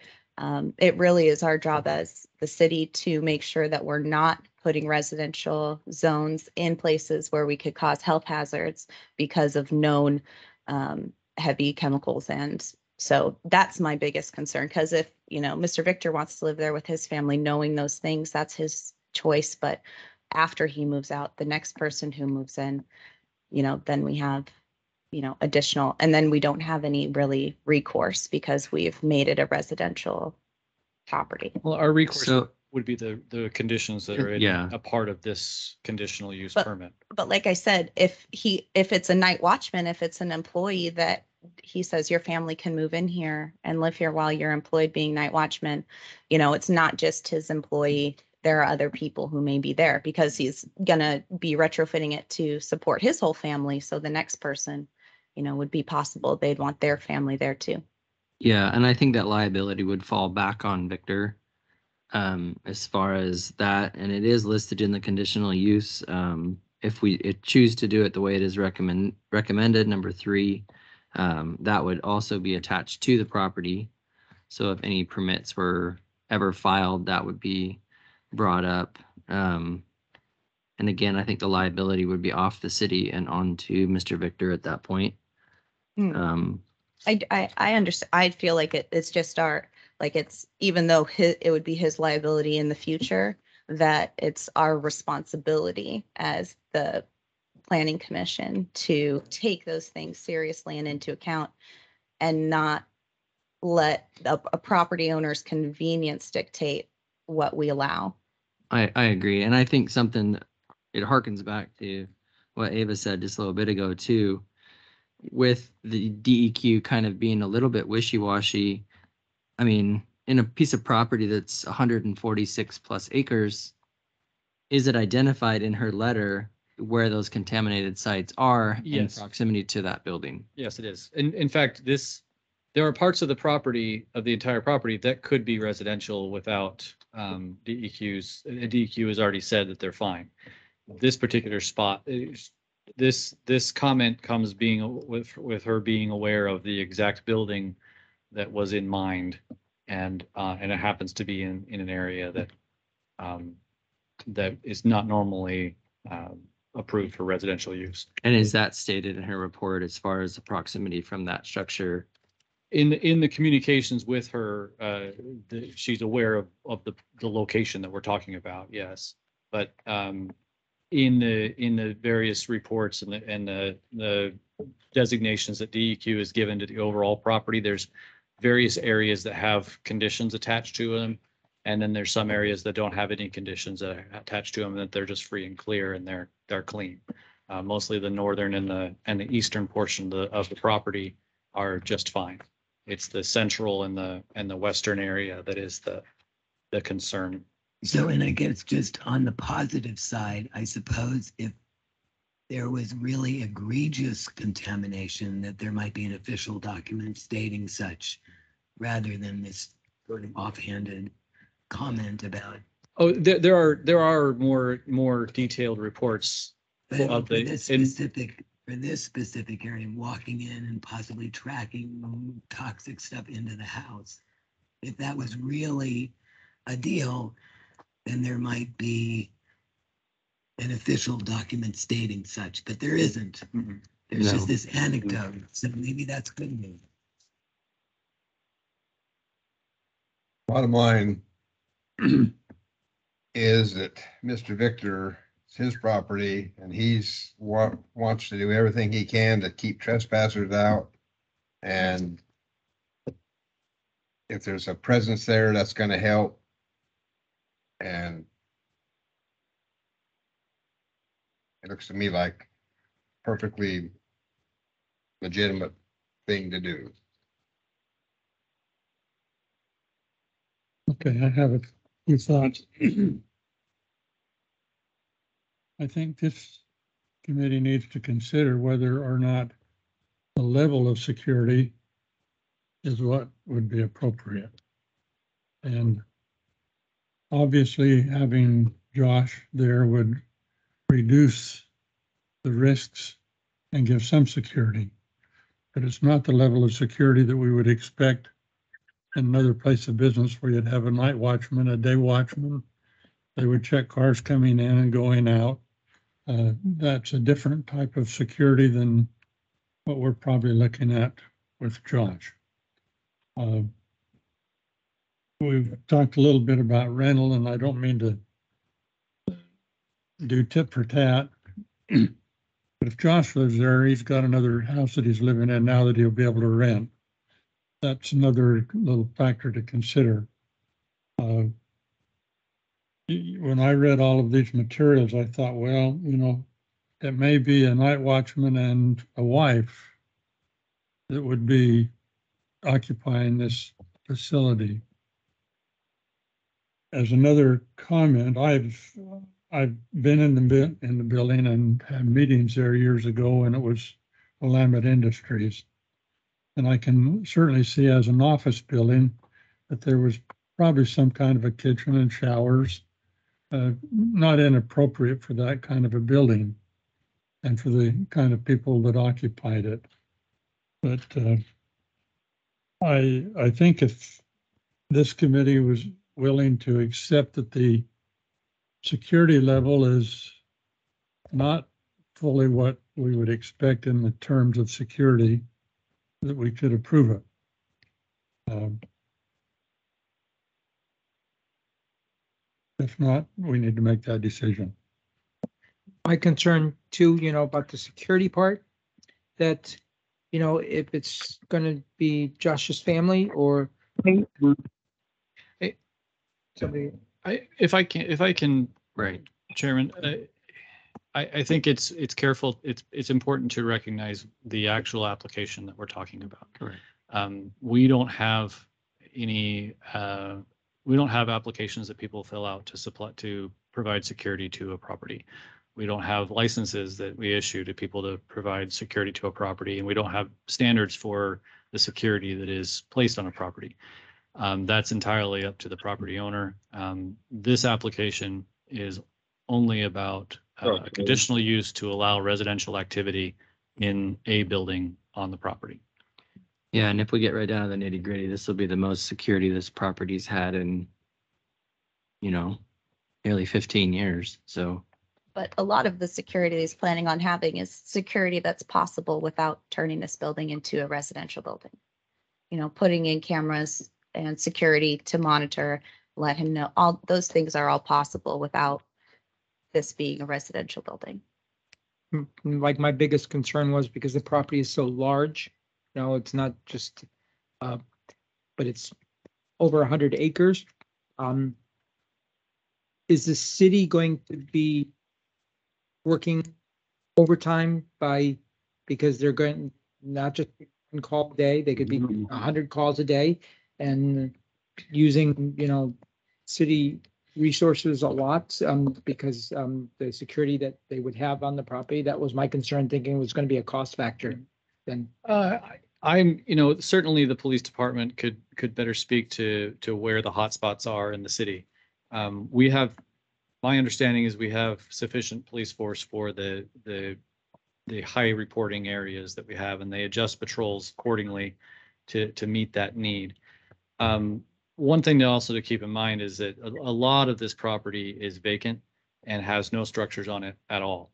It really is our job as the city to make sure that we're not putting residential zones in places where we could cause health hazards because of known heavy chemicals. And so that's my biggest concern, because if, Mr. Victor wants to live there with his family, knowing those things, that's his choice. But after he moves out, the next person who moves in, then we have additional, and then we don't have any really recourse because we've made it a residential property. Well, our recourse So- would be the conditions that are in Yeah. a part of this conditional use But- permit. But like I said, if it's a night watchman, if it's an employee that he says your family can move in here and live here while you're employed being night watchman, it's not just his employee. There are other people who may be there because he's gonna be retrofitting it to support his whole family. So the next person, would be possible. They'd want their family there too. Yeah, and I think that liability would fall back on Victor as far as that, and it is listed in the conditional use. If we choose to do it the way it is recommended, number 3, that would also be attached to the property. So if any permits were ever filed, that would be brought up. And again, I think the liability would be off the city and onto Mr. Victor at that point. Hmm. Um, I understand. I feel like it's just it's, even though it would be his liability in the future, that it's our responsibility as the planning commission to take those things seriously and into account, and not let a property owner's convenience dictate what we allow. I agree. And I think it harkens back to what Ava said just a little bit ago too, with the DEQ kind of being a little bit wishy-washy. I mean, in a piece of property that's 146 plus acres, is it identified in her letter where those contaminated sites are Yes. in proximity to that building? Yes, it is. In fact, there are parts of the entire property that could be residential without DEQs. DEQ has already said that they're fine. This particular spot, this comment comes with her being aware of the exact building that was in mind, and it happens to be in an area that is not normally approved for residential use. And is that stated in her report as far as the proximity from that structure? In the communications with her, she's aware of the location that we're talking about, yes. But in the various reports and the designations that DEQ has given to the overall property, there's various areas that have conditions attached to them. And then there's some areas that don't have any conditions that are attached to them, that they're just free and clear and they're clean. Mostly the northern and the eastern portion of the property are just fine. It's the central and the western area that is the concern. So, and I guess just on the positive side, I suppose if there was really egregious contamination, that there might be an official document stating such, rather than this sort of offhanded comment about. Oh, there are more detailed reports But of for the this specific area, walking in and possibly tracking toxic stuff into the house, if that was really a deal, then there might be an official document stating such, but there isn't. Mhm. There's No. just this anecdote, so maybe that's good news. Bottom line is that Mr. Victor, it's his property, and wants to do everything he can to keep trespassers out. And if there's a presence there, that's going to help. And it looks to me like perfectly legitimate thing to do. Okay, I have a few thoughts. I think this committee needs to consider whether or not the level of security is what would be appropriate. And obviously, having Josh there would reduce the risks and give some security. But it's not the level of security that we would expect in another place of business where you'd have a night watchman, a day watchman. They would check cars coming in and going out. That's a different type of security than what we're probably looking at with Josh. We've talked a little bit about rental, and I don't mean to do tit for tat. But if Josh lives there, he's got another house that he's living in now that he'll be able to rent. That's another little factor to consider. When I read all of these materials, I thought, well, it may be a night watchman and a wife that would be occupying this facility. As another comment, I've been in the building and had meetings there years ago, and it was Willamette Industries. And I can certainly see as an office building that there was probably some kind of a kitchen and showers, not inappropriate for that kind of a building and for the kind of people that occupied it. But I think if this committee willing to accept that the security level is not fully what we would expect in the terms of security, that we could approve it. If not, we need to make that decision. My concern too, about the security part, that, if it's gonna be Josh's family or somebody. If I can, Right. Chairman, I think it's important to recognize the actual application that we're talking about. Correct. We don't have any, we don't have applications that people fill out to provide security to a property. We don't have licenses that we issue to people to provide security to a property, and we don't have standards for the security that is placed on a property. That's entirely up to the property owner. This application is only about a conditional use to allow residential activity in a building on the property. Yeah, and if we get right down to the nitty gritty, this will be the most security this property's had in, nearly 15 years. So, But a lot of the security he's planning on having is security that's possible without turning this building into a residential building. Putting in cameras and security to monitor, let him know, all those things are all possible without this being a residential building. Like my biggest concern was because the property is so large, it's not just, but it's over 100 acres. Is the city going to be working overtime because they're going, not just one call a day, they could be 100 calls a day, and using, city resources a lot, because the security that they would have on the property, that was my concern, thinking it was going to be a cost factor then. I'm, certainly the police department could better speak to where the hotspots are in the city. My understanding is we have sufficient police force for the high reporting areas that we have, and they adjust patrols accordingly to meet that need. One thing to keep in mind is that a lot of this property is vacant and has no structures on it at all.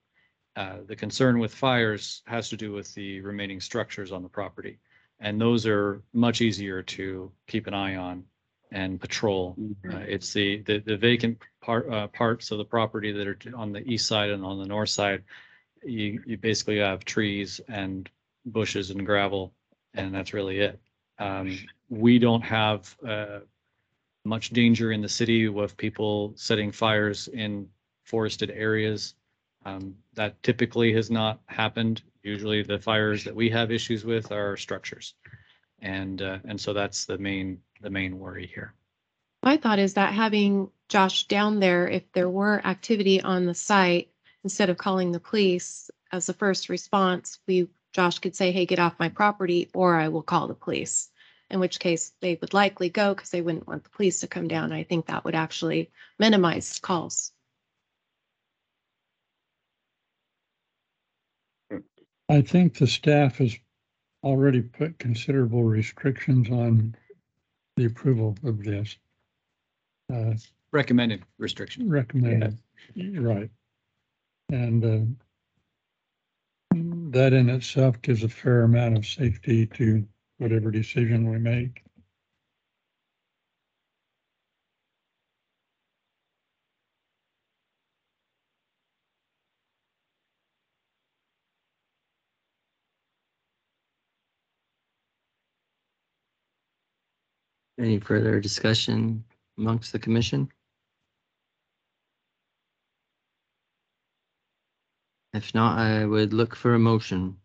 The concern with fires has to do with the remaining structures on the property, and those are much easier to keep an eye on and patrol. It's the vacant parts of the property that are on the east side and on the north side. You basically have trees and bushes and gravel, and that's really it. We don't have much danger in the city with people setting fires in forested areas. That typically has not happened. Usually the fires that we have issues with are structures. And so that's the main worry here. My thought is that having Josh down there, if there were activity on the site, instead of calling the police as the first response, Josh could say, hey, get off my property, or I will call the police. In which case they would likely go because they wouldn't want the police to come down. I think that would actually minimize calls. I think the staff has already put considerable restrictions on the approval of this. Recommended restriction. Recommended, right. And that in itself gives a fair amount of safety to whatever decision we make. any further discussion amongst the commission? If not, I would look for a motion.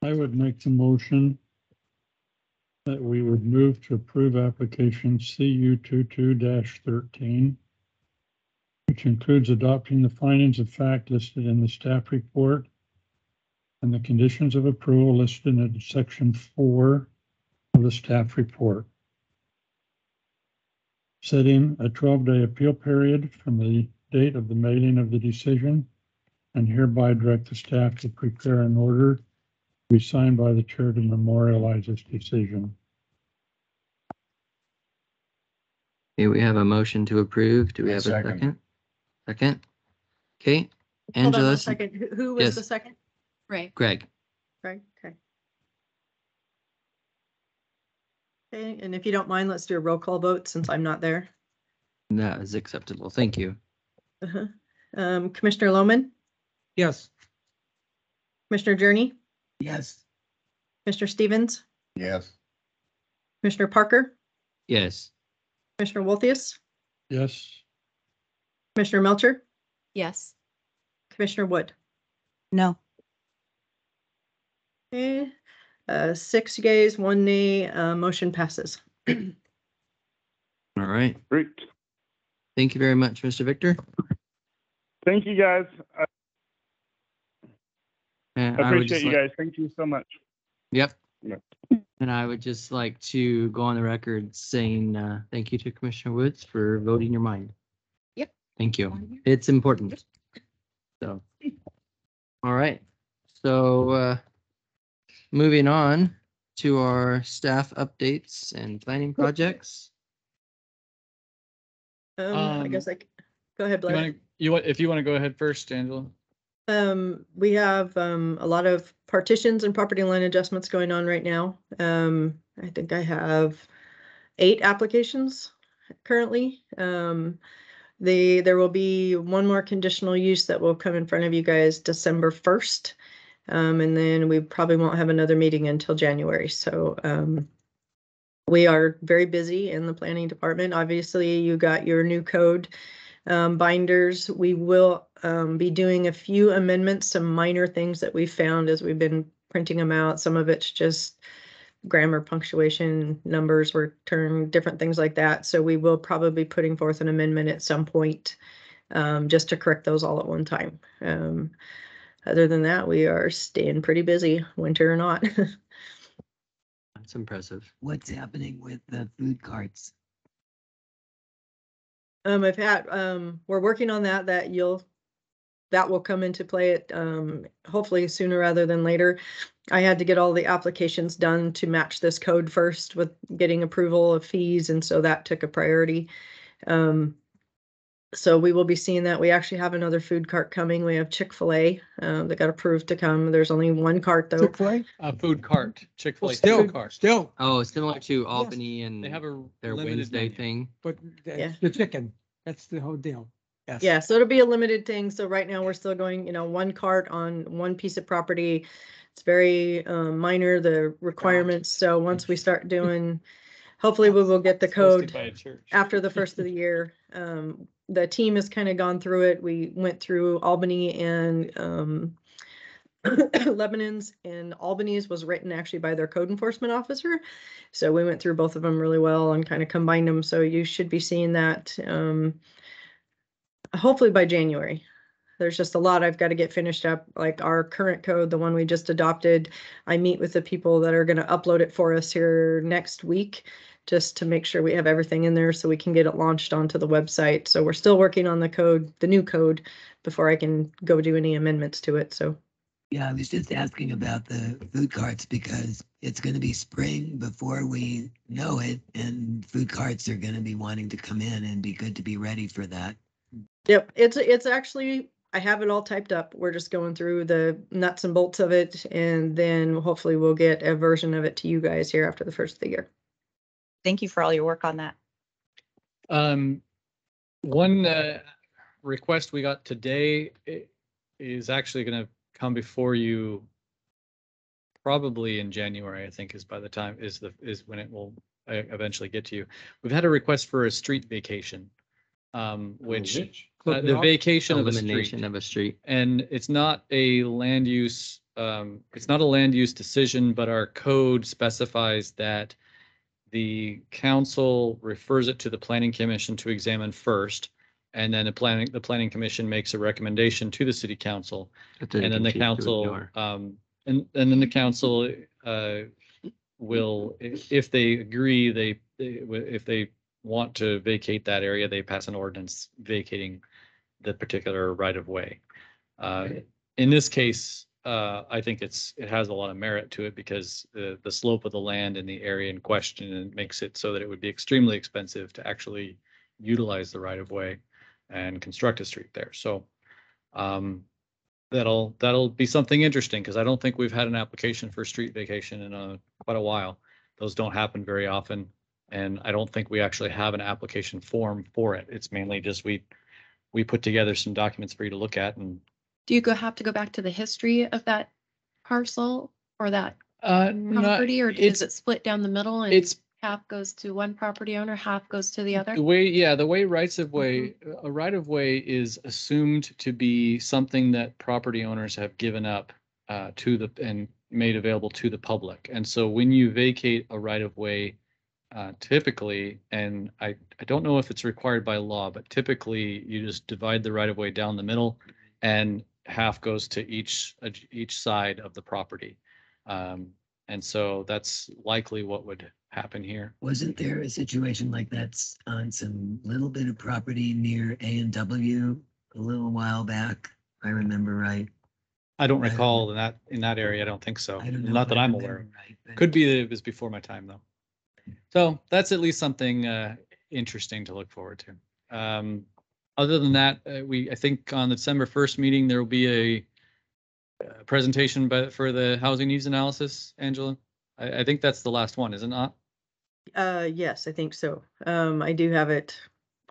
I would make the motion that we would move to approve application CU 22-13, which includes adopting the findings of fact listed in the staff report and the conditions of approval listed in section 4 of the staff report. Setting a 12-day appeal period from the date of the mailing of the decision and hereby direct the staff to prepare an order to be signed by the chair to memorialize this decision. Okay, we have a motion to approve. Do we I have a second. second? Second? Okay, Hold on one Angela, second. Who was Yes. the second? Right. Greg. Right, okay. Okay, and if you don't mind, let's do a roll call vote since I'm not there. That is acceptable. Thank you. Uh-huh. Commissioner Loman, Yes. Commissioner Journey, Yes, Commissioner Stevens, Yes. Commissioner Parker, Yes. Commissioner Wolfius, Yes, Commissioner Melcher, Yes. Commissioner Wood. No. Okay, 6 yeas, 1 nay, motion passes. All right. Great. Thank you very much, Mr. Victor. Thank you, guys. I And I would appreciate just you like- guys. Thank you so much. Yep. Yeah. And I would just like to go on the record saying thank you to Commissioner Woods for voting your mind. Yep. Thank you. It's important. So, all right. So moving on to our staff updates and planning projects. I guess go ahead, Blair. If you want to go ahead first, Angela. We have a lot of partitions and property line adjustments going on right now. I think I have 8 applications currently. There will be one more conditional use that will come in front of you guys December 1st. And then we probably won't have another meeting until January. So we are very busy in the planning department. Obviously, you got your new code binders. We will be doing a few amendments, some minor things that we found as we've been printing them out. Some of it's just grammar, punctuation, numbers were turned, different things like that. So we will probably be putting forth an amendment at some point just to correct those all at one time. Other than that, we are staying pretty busy, winter or not. That's impressive. what's happening with the food carts? I've had, we're working on that, that will come into play at, hopefully sooner rather than later. I had to get all the applications done to match this code first with getting approval of fees, and so that took a priority. So we will be seeing that. We actually have another food cart coming. We have Chick-fil-A, that got approved to come. There's only one cart though. Chick-fil-A? A food cart, Well, Chick-fil-A still, food cart. still, Oh, similar to Albany They and have a their limited Wednesday menu. thing. but Yeah. the chicken, that's the whole deal. Yes. Yeah, so it'll be a limited thing. So right now we're still going, one cart on one piece of property. It's very minor, the requirements. So once we start doing, hopefully we will get the Hosted code by a church. after the first of the year. The team has kind of gone through it. We went through Albany and Lebanon's, and Albany's was written actually by their code enforcement officer. So we went through both of them really well and kind of combined them. So you should be seeing that hopefully by January. There's just a lot I've got to get finished up, like our current code, the one we just adopted. I meet with the people that are going to upload it for us here next week, just to make sure we have everything in there so we can get it launched onto the website. So we're still working on the code, the new code, before I can go do any amendments to it. So Yeah, I was just asking about the food carts because it's going to be spring before we know it, and food carts are going to be wanting to come in and be good to be ready for that. yep, it's actually, I have it all typed up. We're just going through the nuts and bolts of it, and then hopefully we'll get a version of it to you guys here after the first of the year. Thank you for all your work on that. One request we got today is actually going to come before you probably in January, I think is when it will eventually get to you. We've had a request for a street vacation, which the vacation of a street. Elimination of a street. And it's not a land use, decision, but our code specifies that the council refers it to the planning commission to examine first. And then the planning commission makes a recommendation to the city council. And then the council, and then the council will, if they agree, if they want to vacate that area, they pass an ordinance vacating the particular right of way. In this case, I think it has a lot of merit to it because the slope of the land in the area in question and makes it so that it would be extremely expensive to actually utilize the right of way and construct a street there. So that'll be something interesting because I don't think we've had an application for street vacation in quite a while. Those don't happen very often. And I don't think we actually have an application form for it. It's mainly just we put together some documents for you to look at. And Do you have to go back to the history of that parcel or that no, property, or is it split down the middle and it's half goes to one property owner, half goes to the other? the way rights of way, a right of way is assumed to be something that property owners have given up and made available to the public. And so when you vacate a right of way, typically, and I don't know if it's required by law, but typically you just divide the right of way down the middle and half goes to each side of the property. And so that's likely what would happen here. Wasn't there a situation like that on some little bit of property near A&W a little while back? If I remember right. I don't recall in that area. I don't think so. I don't know. Not if that I I'm remember aware of. right, but- Could be that it was before my time though. So that's at least something interesting to look forward to. Other than that, I think on the December 1st meeting, there will be a presentation for the housing needs analysis, Angela. I think that's the last one, is it not? Yes, I think so. I do have it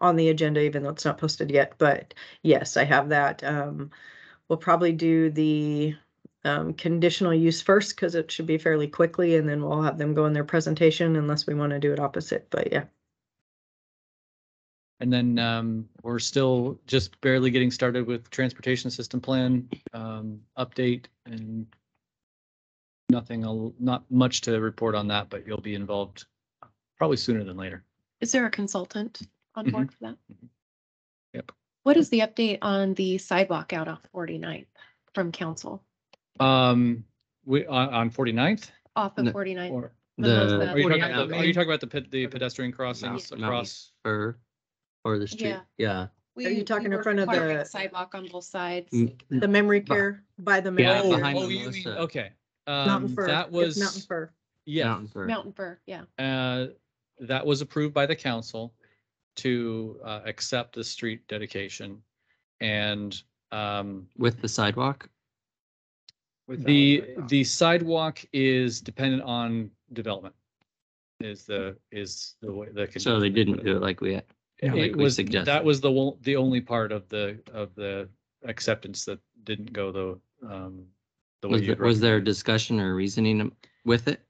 on the agenda, even though it's not posted yet, but yes, I have that. We'll probably do the conditional use first because it should be fairly quickly, and then we'll have them go in their presentation unless we want to do it opposite, but yeah. And then we're still just barely getting started with transportation system plan update, and not much to report on that, but you'll be involved probably sooner than later. Is there a consultant on board for that? Yep. What is the update on the sidewalk out off 49th from council? We on 49th? Off of No. 49th? Or The are you talking 49th about are you talking about the pedestrian crossings Mountain across? Spur or the street? Yeah. Yeah. Are you talking in were front of requiring the- sidewalk on both sides? The memory care by the Yeah, memory care. behind Oh, the you mean, Melissa. okay. Mountain Fir. That It's was Mountain Fir. yeah. Mountain Fir. Mountain Fir, yeah. That was approved by the council to accept the street dedication, and With the sidewalk? the sidewalk is dependent on development. Is the way So they didn't do it like we like It we was suggested. that was the only part of the acceptance that didn't go the way you Was there a discussion or reasoning with it?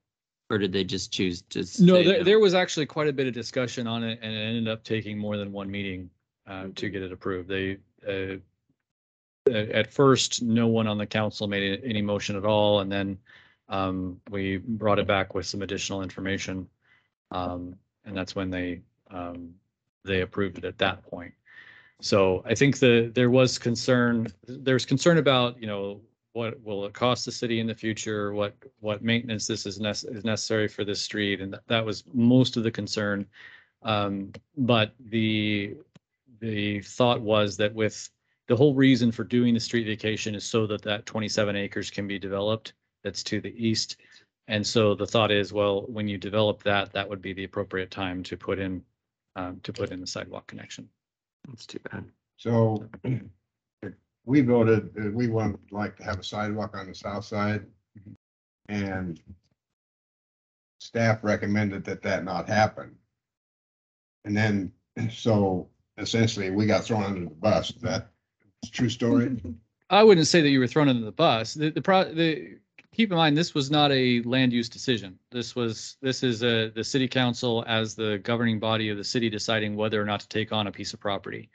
Or did they just choose to? No, say there was actually quite a bit of discussion on it, and it ended up taking more than one meeting to get it approved. They at first, no one on the council made any motion at all, and then we brought it back with some additional information, and that's when they approved it at that point. So I think there was concern. There's concern about, what will it cost the city in the future? What maintenance this is necessary for this street, and that was most of the concern. But the thought was that with the whole reason for doing the street vacation is so that 27 acres can be developed. That's to the east, and so the thought is, well, when you develop that would be the appropriate time to put in the sidewalk connection. That's too bad. So we voted, we would like to have a sidewalk on the south side. And staff recommended that not happen. And then, so essentially we got thrown under the bus. Is that a true story? I wouldn't say that you were thrown under the bus. Keep in mind, this was not a land use decision. This is the city council as the governing body of the city deciding whether or not to take on a piece of property.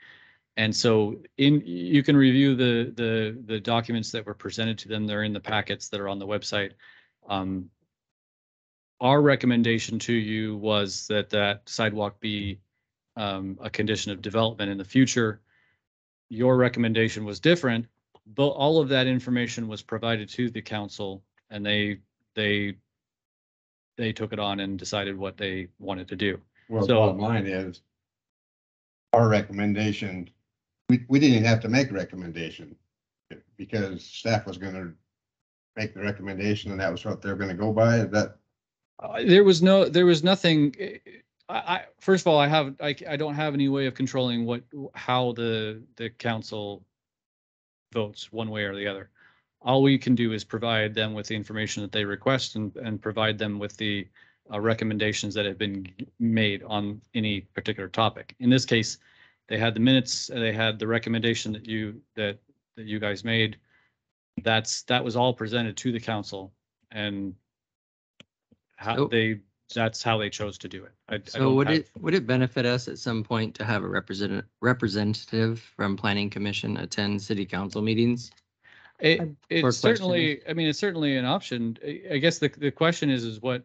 And so you can review the documents that were presented to them. They're in the packets that are on the website. Our recommendation to you was that sidewalk be a condition of development in the future. Your recommendation was different, but all of that information was provided to the council, and they took it on and decided what they wanted to do. Well, the So- bottom line is our recommendation, we didn't even have to make a recommendation because staff was gonna make the recommendation and that was what they're gonna go by? Is that, There was nothing, first of all, I don't have any way of controlling how the council votes one way or the other. All we can do is provide them with the information that they request and provide them with the recommendations that have been made on any particular topic. In this case, they had the minutes, they had the recommendation that you guys made. That was all presented to the council, and that's how they chose to do it. So would it benefit us at some point to have a representative from planning commission attend city council meetings? It's certainly, I mean, it's certainly an option. I guess the question is what,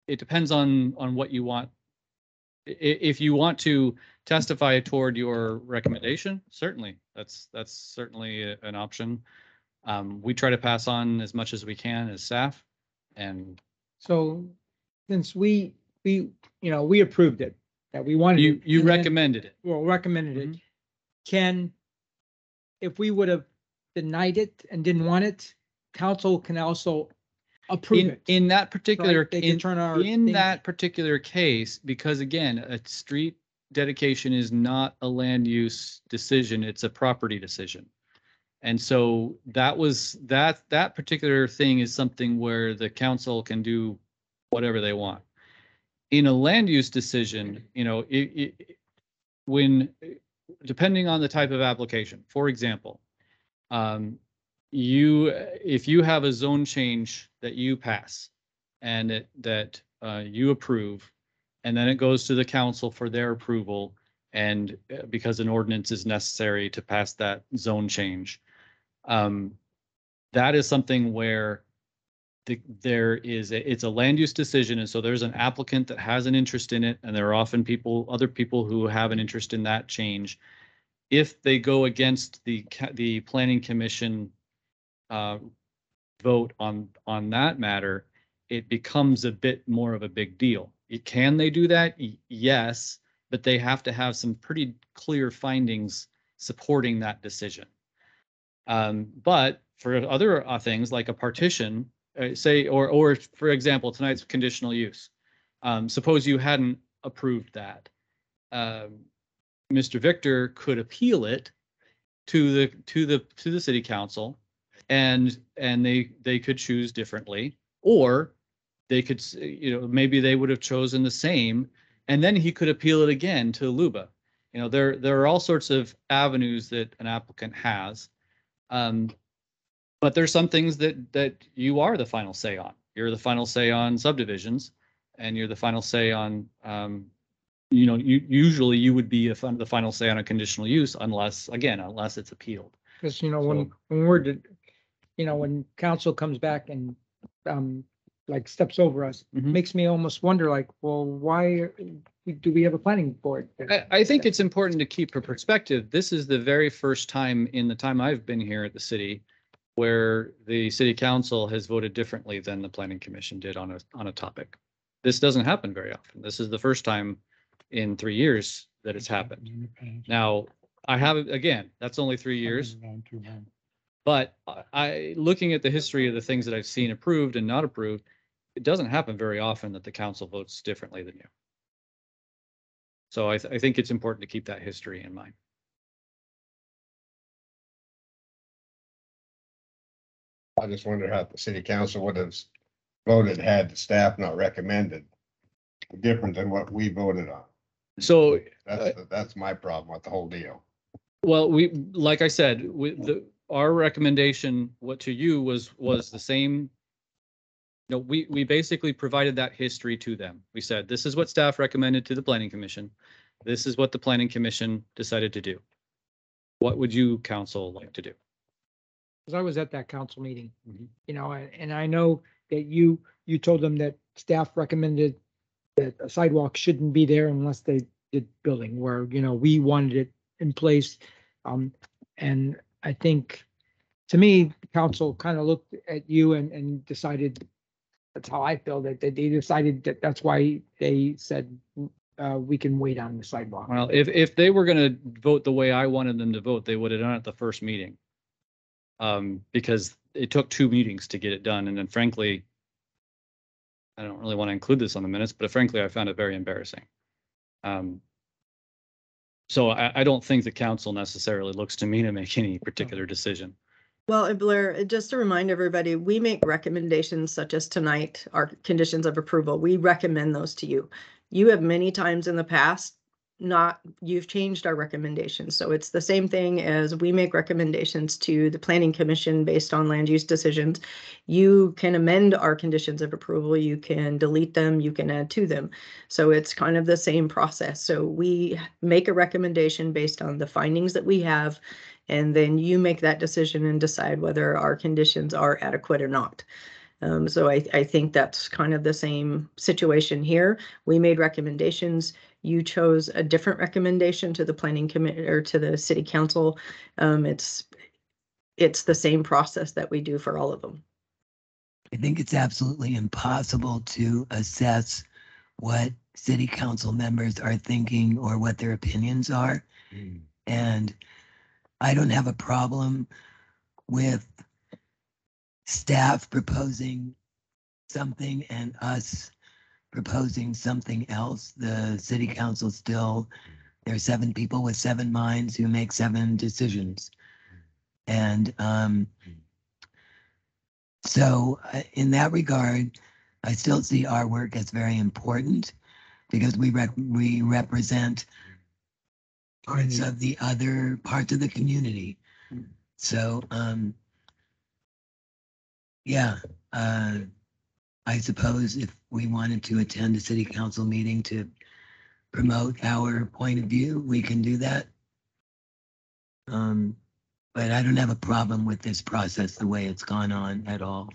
it depends on what you want. If you want to testify toward your recommendation, certainly, that's certainly an option. We try to pass on as much as we can as staff, and So since we approved it, that we wanted. you it, and then- recommended it. Well, recommended it. If we would have denied it and didn't want it, council can also approve it. In that particular, Right? They can turn our in thing- that particular case, because again, a street dedication is not a land use decision, it's a property decision. And so that particular thing is something where the council can do whatever they want. In a land use decision, when, depending on the type of application, for example, if you have a zone change that you pass and that you approve, and then it goes to the council for their approval, and because an ordinance is necessary to pass that zone change, that is something where it's a land use decision, and so there's an applicant that has an interest in it, and there are often other people who have an interest in that change. If they go against the planning commission vote on that matter, it becomes a bit more of a big deal. Can they do that? Yes, but they have to have some pretty clear findings supporting that decision. But for other things like a partition, say, or for example, tonight's conditional use. Suppose you hadn't approved that. Mr. Victor could appeal it to the city council, and they could choose differently, or they could, maybe they would have chosen the same, and then he could appeal it again to LUBA. There are all sorts of avenues that an applicant has. But there's some things that you are the final say on. You're the final say on subdivisions, and you're the final say on, usually you would be the final say on a conditional use unless it's appealed. Because, when council comes back and, steps over us, makes me almost wonder, well, why do we have a planning board? I think it's important to keep a perspective. This is the very first time in the time I've been here at the city where the city council has voted differently than the planning commission did on a topic. This doesn't happen very often. This is the first time in 3 years that it's happened. Now, that's only 3 years. But looking at the history of the things that I've seen approved and not approved, it doesn't happen very often that the council votes differently than you. So I think it's important to keep that history in mind. I just wonder how the city council would have voted had the staff not recommended different than what we voted on. So that's my problem with the whole deal. Well, like I said, our recommendation to you was the same. We basically provided that history to them. We said, this is what staff recommended to the planning commission. This is what the planning commission decided to do. What would you council like to do? Because I was at that council meeting, and I know that you told them that staff recommended that a sidewalk shouldn't be there unless they did building, where, we wanted it in place. And I think, to me, the council kind of looked at you and decided, that's how I feel, that they decided that's why they said, we can wait on the sidewalk. Well, if they were going to vote the way I wanted them to vote, they would have done it at the first meeting. because it took 2 meetings to get it done. And then frankly, I don't really want to include this on the minutes, but frankly, I found it very embarrassing. So I don't think the council necessarily looks to me to make any particular decision. Well, and Blair, just to remind everybody, we make recommendations such as tonight, our conditions of approval. We recommend those to you. You have many times in the past you've changed our recommendations. So it's the same thing as we make recommendations to the Planning Commission based on land use decisions. You can amend our conditions of approval. You can delete them. You can add to them. So it's kind of the same process. So we make a recommendation based on the findings that we have, and then you make that decision and decide whether our conditions are adequate or not. So I think that's kind of the same situation here. We made recommendations. You chose a different recommendation to the planning committee or to the city council. It's the same process that we do for all of them. I think it's absolutely impossible to assess what city council members are thinking or what their opinions are. And I don't have a problem with staff proposing something and us proposing something else. The city council still, there are 7 people with 7 minds who make 7 decisions. And so in that regard, I still see our work as very important because we represent parts of the other parts of the community. So, yeah, I suppose if we wanted to attend a city council meeting to promote our point of view, we can do that. But I don't have a problem with this process the way it's gone on at all.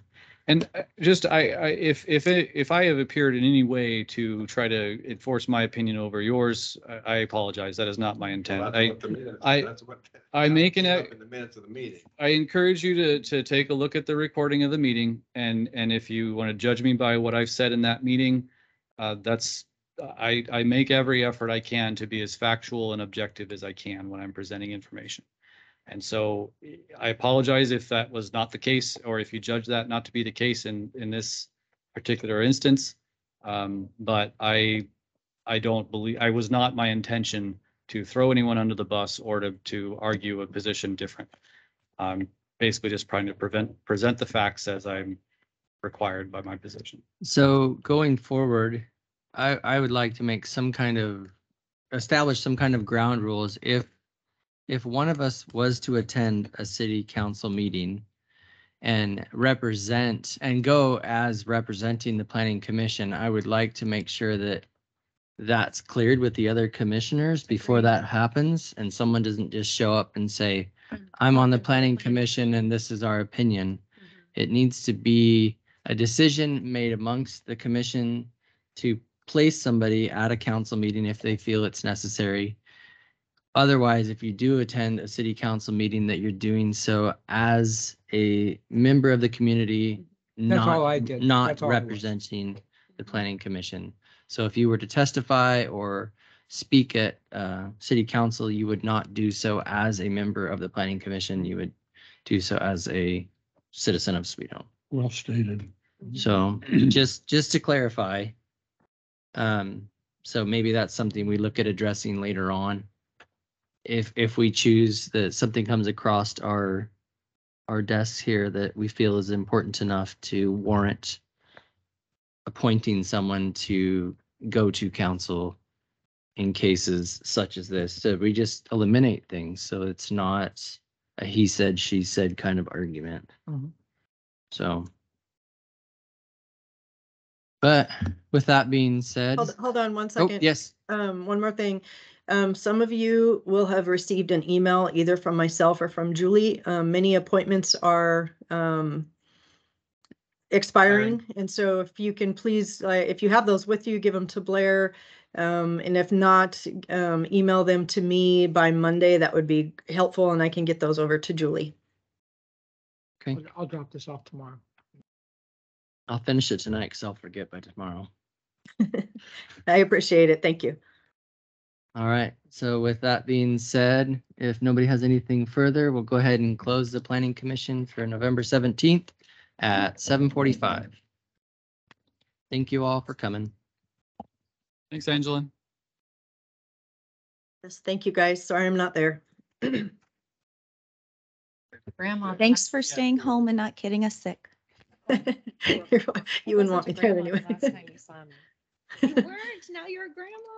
And just if I have appeared in any way to try to enforce my opinion over yours, I apologize. That is not my intent. I make an in the minutes of the meeting. I encourage you to take a look at the recording of the meeting, and if you want to judge me by what I've said in that meeting, I make every effort I can to be as factual and objective as I can when I'm presenting information. And so I apologize if that was not the case, or if you judge that not to be the case in this particular instance. But I don't believe, I was not my intention to throw anyone under the bus or to argue a position different. I'm basically just trying to present the facts as I'm required by my position. So going forward, I would like to make establish some kind of ground rules. If one of us was to attend a city council meeting and represent and go as representing the planning commission, I would like to make sure that that's cleared with the other commissioners before that happens, and someone doesn't just show up and say, I'm on the planning commission and this is our opinion. It needs to be a decision made amongst the commission to place somebody at a council meeting if they feel it's necessary. Otherwise, if you do attend a city council meeting, that you're doing so as a member of the community, not representing the planning commission. So if you were to testify or speak at city council, you would not do so as a member of the planning commission. You would do so as a citizen of Sweet Home. Well stated. So just to clarify, so maybe that's something we look at addressing later on. If we choose that something comes across our desks here that we feel is important enough to warrant appointing someone to go to council in cases such as this. So we just eliminate things. So it's not a he said, she said kind of argument. Mhm. So, but with that being said. Hold on 1 Oh, second. yes. One more thing. Some of you will have received an email either from myself or from Julie. Many appointments are expiring. And so if you can please, if you have those with you, give them to Blair. And if not, email them to me by Monday. That would be helpful, and I can get those over to Julie. Okay. I'll drop this off tomorrow. I'll finish it tonight because I'll forget by tomorrow. I appreciate it. Thank you. All right, so with that being said, if nobody has anything further, we'll go ahead and close the planning commission for November 17th at 7:45. Thank you all for coming. Thanks, Angela. Yes, thank you, guys. Sorry I'm not there. Grandma. Thanks for staying home and not getting us sick. You wouldn't want me there anyway. Last time you saw me. You weren't, now you're a grandma.